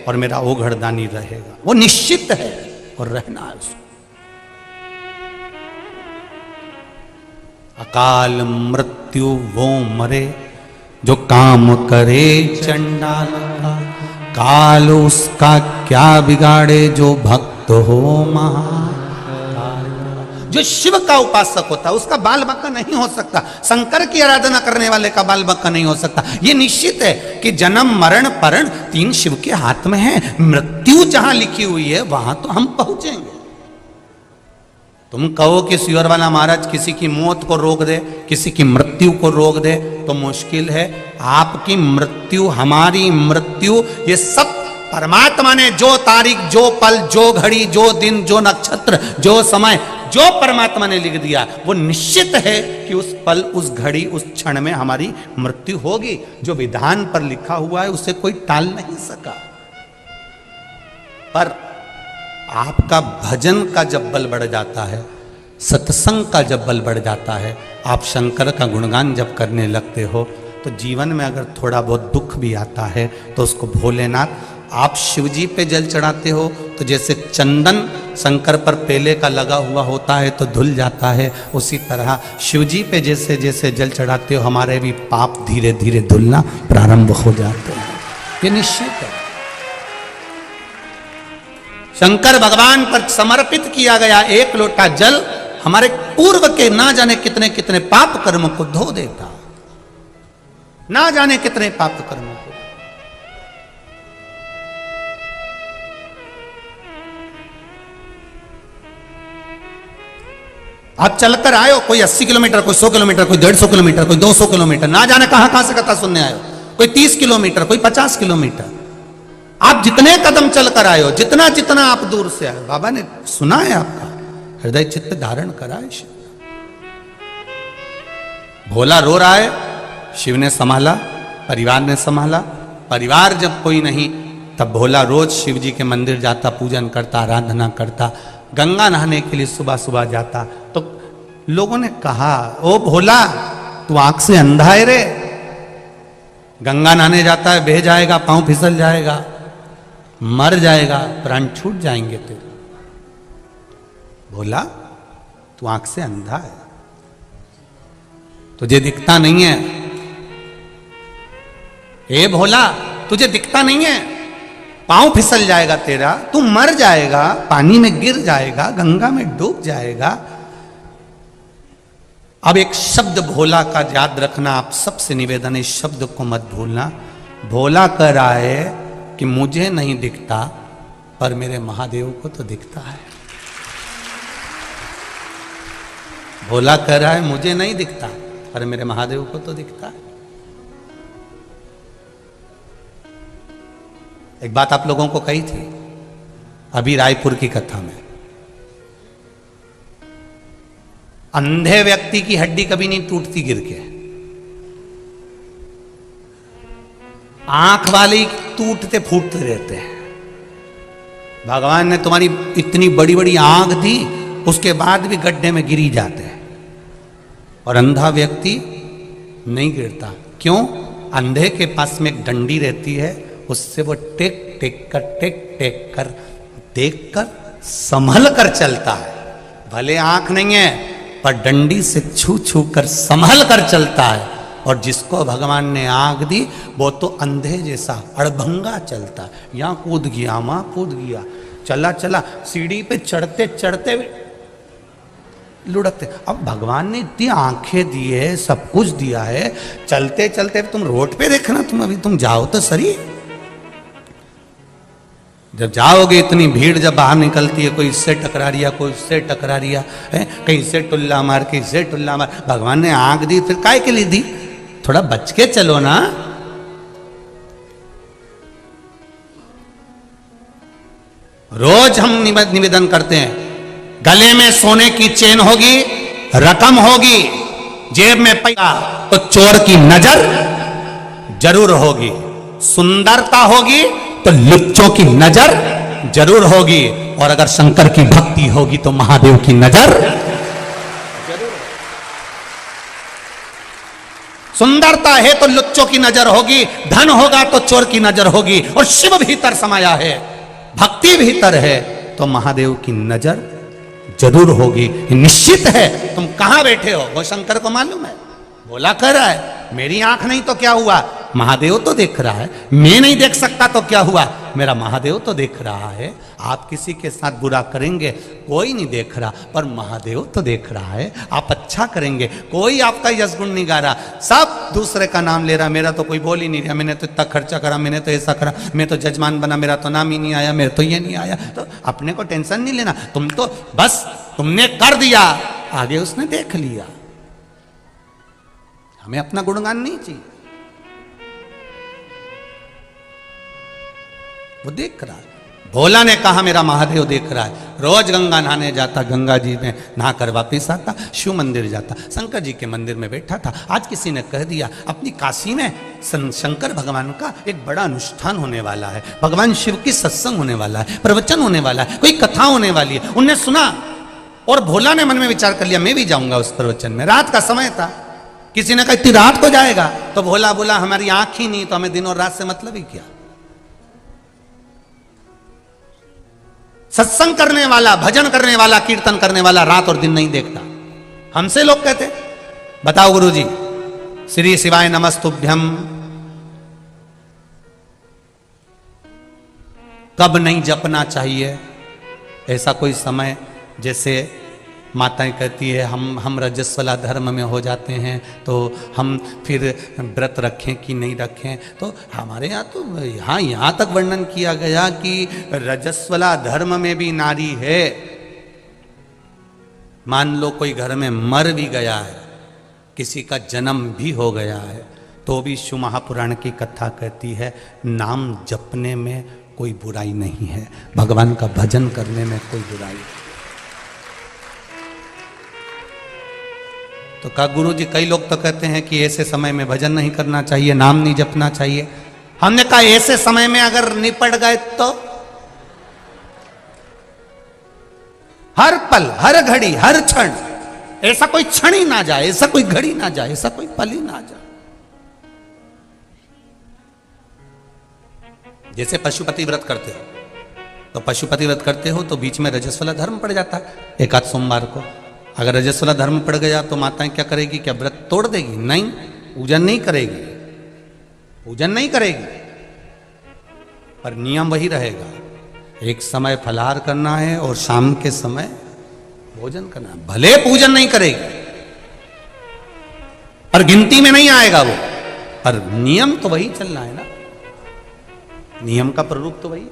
और मेरा ओघड़दानी रहेगा, वो निश्चित है और रहना है उसको। अकाल मृत्यु वो मरे जो काम करे चंडाल का, काल उसका क्या बिगाड़े जो भक्त हो महाकाल। जो शिव का उपासक होता है उसका बाल बक्का नहीं हो सकता, शंकर की आराधना करने वाले का बाल बक्का नहीं हो सकता। ये निश्चित है कि जन्म मरण परण 3 शिव के हाथ में है। मृत्यु जहां लिखी हुई है वहां तो हम पहुंचेंगे। तुम कहो कि सियोर वाला महाराज किसी की मौत को रोक दे, किसी की मृत्यु को रोक दे, तो मुश्किल है। आपकी मृत्यु, हमारी मृत्यु, ये सब परमात्मा ने जो तारीख, जो पल, जो घड़ी, जो दिन, जो नक्षत्र, जो समय, जो परमात्मा ने लिख दिया, वो निश्चित है कि उस पल, उस घड़ी, उस क्षण में हमारी मृत्यु होगी। जो विधान पर लिखा हुआ है उसे कोई टाल नहीं सका। पर आपका भजन का जब बल बढ़ जाता है, सत्संग का जब बल बढ़ जाता है, आप शंकर का गुणगान जब करने लगते हो, तो जीवन में अगर थोड़ा बहुत दुख भी आता है तो उसको भोलेनाथ, आप शिवजी पे जल चढ़ाते हो तो जैसे चंदन शंकर पर पेले का लगा हुआ होता है तो धुल जाता है, उसी तरह शिवजी पे जैसे जैसे जल चढ़ाते हो हमारे भी पाप धीरे धीरे धुलना प्रारंभ हो जाते हैं। ये निश्चित है। शंकर भगवान पर समर्पित किया गया एक लोटा जल हमारे पूर्व के ना जाने कितने कितने पाप कर्म को धो देता। ना जाने कितने पाप कर्मों को। आप चलकर आए हो, कोई 80 किलोमीटर, कोई 100 किलोमीटर, कोई 150 किलोमीटर, कोई 200 किलोमीटर, ना जाने कहां से कथा सुनने आए हो, कोई 30 किलोमीटर, कोई 50 किलोमीटर। आप जितने कदम चलकर आए हो, जितना जितना आप दूर से आए हो, बाबा ने सुना है आपका, हृदय चित्त धारण करा है शिव। भोला रो रहा है, शिव ने संभाला, परिवार ने संभाला। परिवार जब कोई नहीं, तब भोला रोज शिव जी के मंदिर जाता, पूजन करता, आराधना करता, गंगा नहाने के लिए सुबह सुबह जाता। तो लोगों ने कहा, ओ भोला तू आंख से अंधा है रे, गंगा नहाने जाता है, बह जाएगा, पांव फिसल जाएगा, मर जाएगा, प्राण छूट जाएंगे तेरे। भोला तू आंख से अंधा है, तुझे दिखता नहीं है। ए भोला तुझे दिखता नहीं है, पांव फिसल जाएगा तेरा, तू मर जाएगा, पानी में गिर जाएगा, गंगा में डूब जाएगा। अब एक शब्द भोला का याद रखना, आप सबसे निवेदन है, इस शब्द को मत भूलना। भोला कह रहा है कि मुझे नहीं दिखता, पर मेरे महादेव को तो दिखता है। भोला कह रहा है मुझे नहीं दिखता, पर मेरे महादेव को तो दिखता है। एक बात आप लोगों को कही थी अभी रायपुर की कथा में, अंधे व्यक्ति की हड्डी कभी नहीं टूटती गिर के, आंख वाले टूटते फूटते रहते हैं। भगवान ने तुम्हारी इतनी बड़ी बड़ी आंख दी, उसके बाद भी गड्ढे में गिरी जाते हैं, और अंधा व्यक्ति नहीं गिरता। क्यों? अंधे के पास में एक डंडी रहती है, उससे वो टेक टेक कर देख कर संभल कर चलता है। भले आंख नहीं है, पर डंडी से छू छू कर संभल कर चलता है। और जिसको भगवान ने आंख दी, वो तो अंधे जैसा अड़भंगा चलता है, यहाँ कूद गया, वहां कूद गया, चला चला, सीढ़ी पे चढ़ते चढ़ते लुढ़कते। अब भगवान ने इतनी आंखें दी है, सब कुछ दिया है, चलते चलते तुम रोड पे देखना, तुम जाओ तो सही। जब जाओगे, इतनी भीड़ जब बाहर निकलती है, कोई इससे टकरा रिया, कोई इससे टकरा रिया है, कहीं से टुल्ला मार, कहीं से टुल्ला मार। भगवान ने आंख दी, फिर काय के लिए दी? थोड़ा बच के चलो ना। रोज हम निवेदन करते हैं, गले में सोने की चेन होगी, रकम होगी, जेब में पैसा, तो चोर की नजर जरूर होगी। सुंदरता होगी तो लुच्चों की नजर जरूर होगी, और अगर शंकर की भक्ति होगी तो महादेव की नजर जरूर। सुंदरता है तो लुच्चों की नजर होगी, धन होगा तो चोर की नजर होगी, और शिव भीतर समाया है, भक्ति भीतर है, तो महादेव की नजर जरूर होगी। निश्चित है। तुम कहां बैठे हो वो शंकर को मालूम है। भोला कह रहा है मेरी आंख नहीं तो क्या हुआ, महादेव तो देख रहा है। मैं नहीं देख सकता तो क्या हुआ, मेरा महादेव तो देख रहा है। आप किसी के साथ बुरा करेंगे, कोई नहीं देख रहा, पर महादेव तो देख रहा है। आप अच्छा करेंगे, कोई आपका यशगुण नहीं गा रहा, सब दूसरे का नाम ले रहा। मेरा तो कोई बोल ही नहीं रहा, मैंने तो इतना खर्चा करा, मैंने तो ऐसा करा, मैं तो जजमान बना, मेरा तो नाम ही नहीं आया, मेरे तो ये नहीं आया। तो अपने को टेंशन नहीं लेना, तुम तो बस तुमने कर दिया, आगे उसने देख लिया। हमें अपना गुणगान नहीं चाहिए, वो देख रहा है। भोला ने कहा मेरा महादेव देख रहा है। रोज गंगा नहाने जाता, गंगा जी में नहा कर वापिस आता, शिव मंदिर जाता, शंकर जी के मंदिर में बैठा था। आज किसी ने कह दिया अपनी काशी में शंकर भगवान का एक बड़ा अनुष्ठान होने वाला है, भगवान शिव की सत्संग होने वाला है, प्रवचन होने वाला है, कोई कथा होने वाली है। उनने सुना और भोला ने मन में विचार कर लिया मैं भी जाऊंगा उस प्रवचन में। रात का समय था, किसी ने कहा इतनी रात को जाएगा, तो भोला बोला हमारी आंख ही नहीं, तो हमें दिन और रात से मतलब ही क्या। सत्संग करने वाला, भजन करने वाला, कीर्तन करने वाला रात और दिन नहीं देखता। हमसे लोग कहते बताओ गुरुजी, श्री शिवाय नमस्तुभ्यम कब नहीं जपना चाहिए? ऐसा कोई समय जैसे माताएं कहती है हम रजस्वला धर्म में हो जाते हैं तो हम फिर व्रत रखें कि नहीं रखें। तो हमारे यहाँ तो यहाँ तक वर्णन किया गया कि रजस्वला धर्म में भी नारी है। मान लो कोई घर में मर भी गया है, किसी का जन्म भी हो गया है, तो भी शिव महापुराण की कथा कहती है नाम जपने में कोई बुराई नहीं है, भगवान का भजन करने में कोई बुराई नहीं। तो कहा गुरु जी कई लोग तो कहते हैं कि ऐसे समय में भजन नहीं करना चाहिए, नाम नहीं जपना चाहिए। हमने कहा ऐसे समय में अगर निपट गए तो हर पल, हर घड़ी, हर क्षण, ऐसा कोई क्षण ही ना जाए, ऐसा कोई घड़ी ना जाए, ऐसा कोई पल ही ना जाए। जैसे पशुपति व्रत करते हो, तो पशुपति व्रत करते हो तो बीच में रजस्वला धर्म पड़ जाता है एक आध सोमवार को। अगर रजस्वला धर्म पड़ गया तो माताएं क्या करेगी? क्या व्रत तोड़ देगी? नहीं, पूजन नहीं करेगी, पूजन नहीं करेगी, पर नियम वही रहेगा। एक समय फलाहार करना है और शाम के समय भोजन करना है। भले पूजन नहीं करेगी पर गिनती में नहीं आएगा वो, पर नियम तो वही चलना है ना, नियम का प्ररूप तो वही।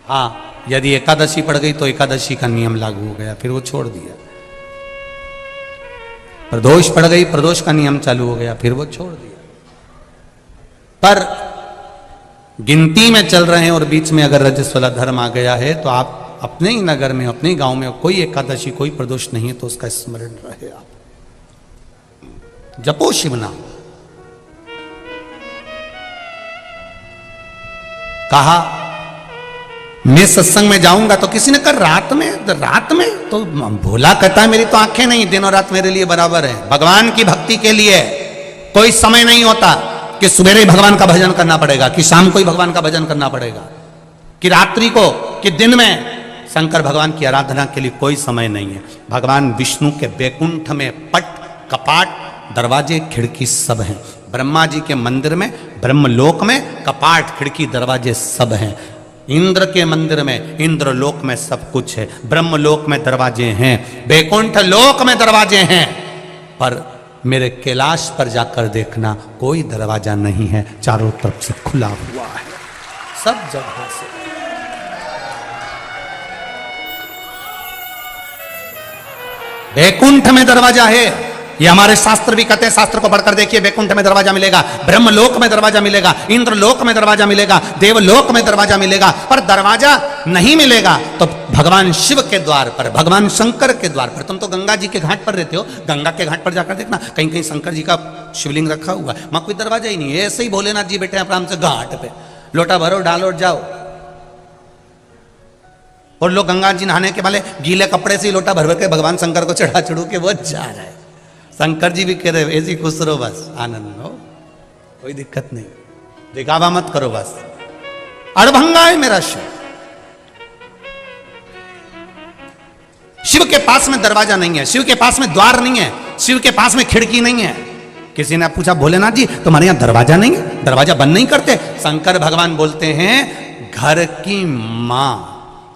हाँ, यदि एकादशी पड़ गई तो एकादशी का नियम लागू हो गया, फिर वो छोड़ दिया। प्रदोष पड़ गई, प्रदोष का नियम चालू हो गया, फिर वो छोड़ दिया। पर गिनती में चल रहे हैं और बीच में अगर रजस्वला धर्म आ गया है तो आप अपने ही नगर में, अपने ही गांव में कोई एकादशी, कोई प्रदोष नहीं है तो उसका स्मरण रहे। आप जपो शिव नाम। कहा मैं सत्संग में जाऊंगा तो किसी ने कहा रात में तो भोला कहता है मेरी तो आंखें नहीं, दिन और रात मेरे लिए बराबर है। भगवान की भक्ति के लिए कोई समय नहीं होता कि सवेरे ही भगवान का भजन करना पड़ेगा, कि शाम को ही भगवान का भजन करना पड़ेगा, कि रात्रि को, कि दिन में। शंकर भगवान की आराधना के लिए कोई समय नहीं है। भगवान विष्णु के बैकुंठ में पट, कपाट, दरवाजे, खिड़की सब हैं। ब्रह्मा जी के मंदिर में, ब्रह्मलोक में कपाट, खिड़की, दरवाजे सब हैं। इंद्र के मंदिर में, इंद्र लोक में सब कुछ है। ब्रह्मलोक में दरवाजे हैं, बैकुंठ लोक में दरवाजे हैं, पर मेरे कैलाश पर जाकर देखना कोई दरवाजा नहीं है, चारों तरफ से खुला हुआ है सब जगह से। बैकुंठ में दरवाजा है, ये हमारे शास्त्र भी कहते हैं। शास्त्र को पढ़कर देखिए, बैकुंठ में दरवाजा मिलेगा, ब्रह्मलोक में दरवाजा मिलेगा, इंद्रलोक में दरवाजा मिलेगा, देवलोक में दरवाजा मिलेगा। पर दरवाजा नहीं मिलेगा तो भगवान शिव के द्वार पर, भगवान शंकर के द्वार पर। तुम तो गंगा जी के घाट पर रहते हो, गंगा के घाट पर जाकर देखना, कहीं कहीं शंकर जी का शिवलिंग रखा हुआ है, वहां कोई दरवाजा ही नहीं है। ऐसे ही भोलेनाथ जी बैठे आराम से घाट पे, लोटा भरो, डालो, जाओ। और लोग गंगा जी नहाने के वाले गीले कपड़े से लोटा भर भर के भगवान शंकर को चढ़ा चढ़ू के वो जा रहा है। शंकर जी भी कह रहे ऐसी खुश रहो, बस आनंद हो, कोई दिक्कत नहीं, दिखावा मत करो, बस अड़भंगा है मेरा शिव। शिव के पास में दरवाजा नहीं है, शिव के पास में द्वार नहीं है, शिव के पास में खिड़की नहीं है। किसी ने पूछा भोलेनाथ जी तुम्हारे यहां दरवाजा नहीं है, दरवाजा बंद नहीं करते? शंकर भगवान बोलते हैं घर की मां,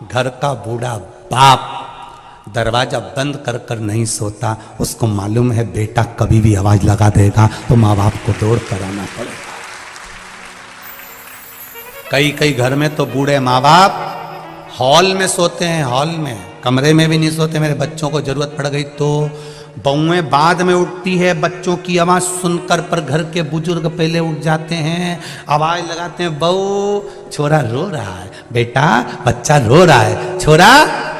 घर का बूढ़ा बाप दरवाजा बंद कर कर नहीं सोता, उसको मालूम है बेटा कभी भी आवाज लगा देगा तो माँ बाप को दौड़ कर आना पड़ेगा। कई कई घर में तो बूढ़े माँ बाप हॉल में सोते हैं, हॉल में, कमरे में भी नहीं सोते। मेरे बच्चों को जरूरत पड़ गई तो बहुएं बाद में उठती है बच्चों की आवाज सुनकर, पर घर के बुजुर्ग पहले उठ जाते हैं, आवाज लगाते हैं, बहू छोरा रो रहा है, बेटा बच्चा रो रहा है, छोरा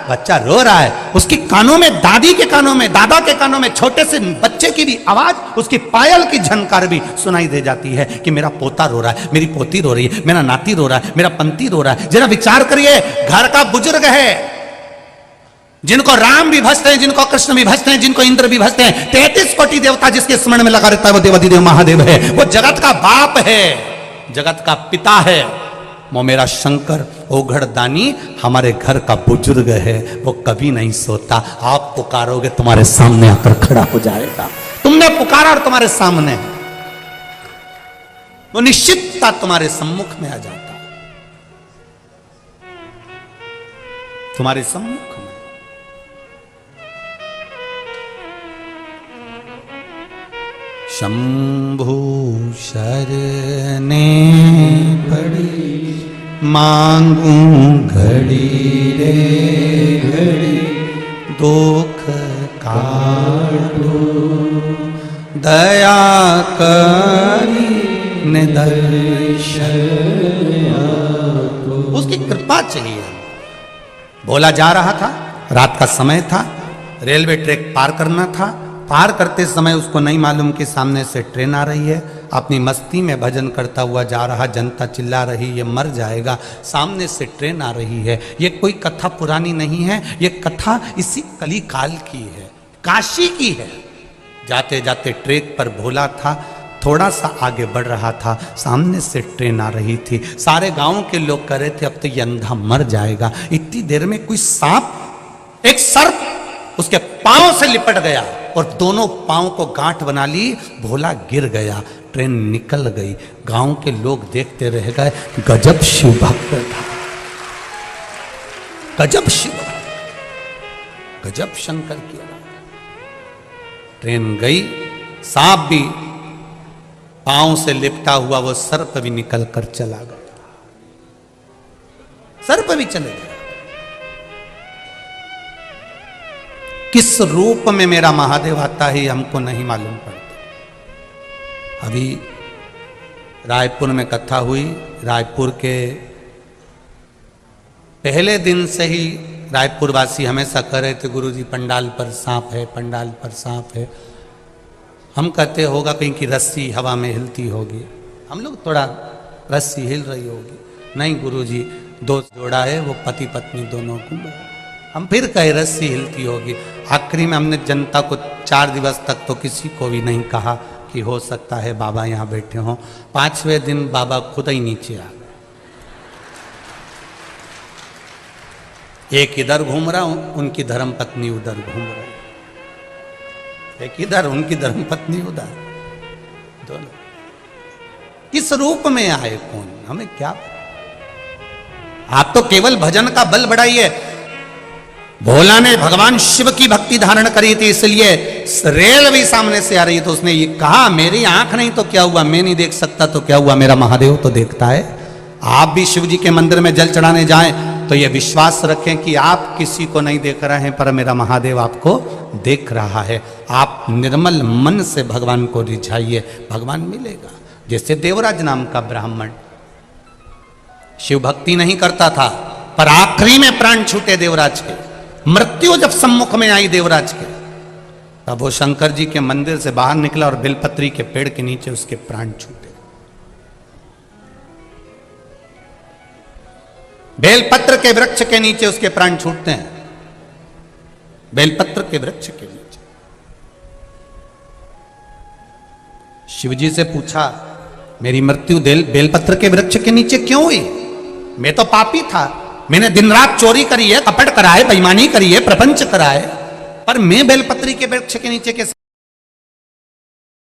बच्चा रो रहा है। उसकी कानों में, दादी के कानों में, दादा के कानों में, छोटे से बच्चे की भी आवाज, उसकी पायल की झनकार भी सुनाई दे जाती है कि मेरा पोता रो रहा है, मेरी पोती रो रही है, मेरा नाती रो रहा है, मेरा पंती रो रहा है। जरा विचार करिए, घर का बुजुर्ग है, जिनको राम भी भजते हैं, जिनको कृष्ण भी भजते हैं, जिनको इंद्र भी भजते हैं, 33 कोटि देवता जिसके स्मरण में लगा रहता है वो देवाधिदेव महादेव है, वो जगत का बाप है, जगत का पिता है। वो मेरा शंकर ओघड़ दानी हमारे घर का बुजुर्ग है, वो कभी नहीं सोता। आप पुकारोगे तुम्हारे सामने आकर खड़ा हो जाएगा। तुमने पुकारा और तुम्हारे सामने, वो निश्चितता तुम्हारे सम्मुख में आ जाता, तुम्हारे सम्मुख में। शंभु शरणे पड़ी मांगू घड़ी रे घड़ी दुख काटो दया करी ने दर्शन उसकी कृपा चाहिए। भोला जा रहा था, रात का समय था, रेलवे ट्रैक पार करना था। पार करते समय उसको नहीं मालूम कि सामने से ट्रेन आ रही है। अपनी मस्ती में भजन करता हुआ जा रहा, जनता चिल्ला रही ये मर जाएगा, सामने से ट्रेन आ रही है। ये कोई कथा पुरानी नहीं है, ये कथा इसी कली काल की है, काशी की है। जाते जाते ट्रैक पर भोला था, थोड़ा सा आगे बढ़ रहा था, सामने से ट्रेन आ रही थी। सारे गांव के लोग कह रहे थे अब तो ये अंधा मर जाएगा। इतनी देर में कोई सांप, एक सर्प उसके पांव से लिपट गया और दोनों पांव को गांठ बना ली। भोला गिर गया, ट्रेन निकल गई। गांव के लोग देखते रह गए, गजब शिव भक्त था, गजब शिव, गजब शंकर किया। ट्रेन गई, सांप भी पांव से लिपटा हुआ, वो सर्प भी निकल कर चला गया, सर्प भी चले गया। किस रूप में मेरा महादेव आता है हमको नहीं मालूम पड़ता। अभी रायपुर में कथा हुई, रायपुर के पहले दिन से ही रायपुर वासी हमेशा कह रहे थे गुरुजी पंडाल पर सांप है, पंडाल पर सांप है। हम कहते होगा कहीं की रस्सी हवा में हिलती होगी, हम लोग थोड़ा रस्सी हिल रही होगी। नहीं गुरुजी, दो जोड़ा है, वो पति पत्नी दोनों घूम रहे। हम फिर कहे रस्सी हिलती होगी। आखिरी में हमने जनता को 4 दिवस तक तो किसी को भी नहीं कहा कि हो सकता है बाबा यहाँ बैठे हों। 5वें दिन बाबा खुद ही नीचे आ गए। एक इधर घूम रहा हूं, उनकी धर्मपत्नी उधर घूम रही, एक इधर उनकी धर्मपत्नी उधर, दोनों किस रूप में आए कौन, हमें क्या। आप तो केवल भजन का बल बढ़ाइए। भोला ने भगवान शिव की भक्ति धारण करी थी, इसलिए रेल भी सामने से आ रही तो उसने ये कहा मेरी आंख नहीं तो क्या हुआ, मैं नहीं देख सकता तो क्या हुआ, मेरा महादेव तो देखता है। आप भी शिव जी के मंदिर में जल चढ़ाने जाएं तो ये विश्वास रखें कि आप किसी को नहीं देख रहे हैं, पर मेरा महादेव आपको देख रहा है। आप निर्मल मन से भगवान को रिझाइए, भगवान मिलेगा। जैसे देवराज नाम का ब्राह्मण शिव भक्ति नहीं करता था, पर आखिरी में प्राण छूटे देवराज के, मृत्यु जब सम्मुख में आई देवराज के, तब वो शंकर जी के मंदिर से बाहर निकला और बेलपत्री के पेड़ के नीचे उसके प्राण छूटे। बेलपत्र के वृक्ष के नीचे उसके प्राण छूटते हैं, बेलपत्र के वृक्ष के नीचे। शिवजी से पूछा मेरी मृत्यु बेलपत्र के वृक्ष के नीचे क्यों हुई? मैं तो पापी था, मैंने दिन रात चोरी करी है, कपट कराए, बेईमानी करी है, प्रपंच कराए, पर मैं बेलपत्री के वृक्ष के नीचे कैसे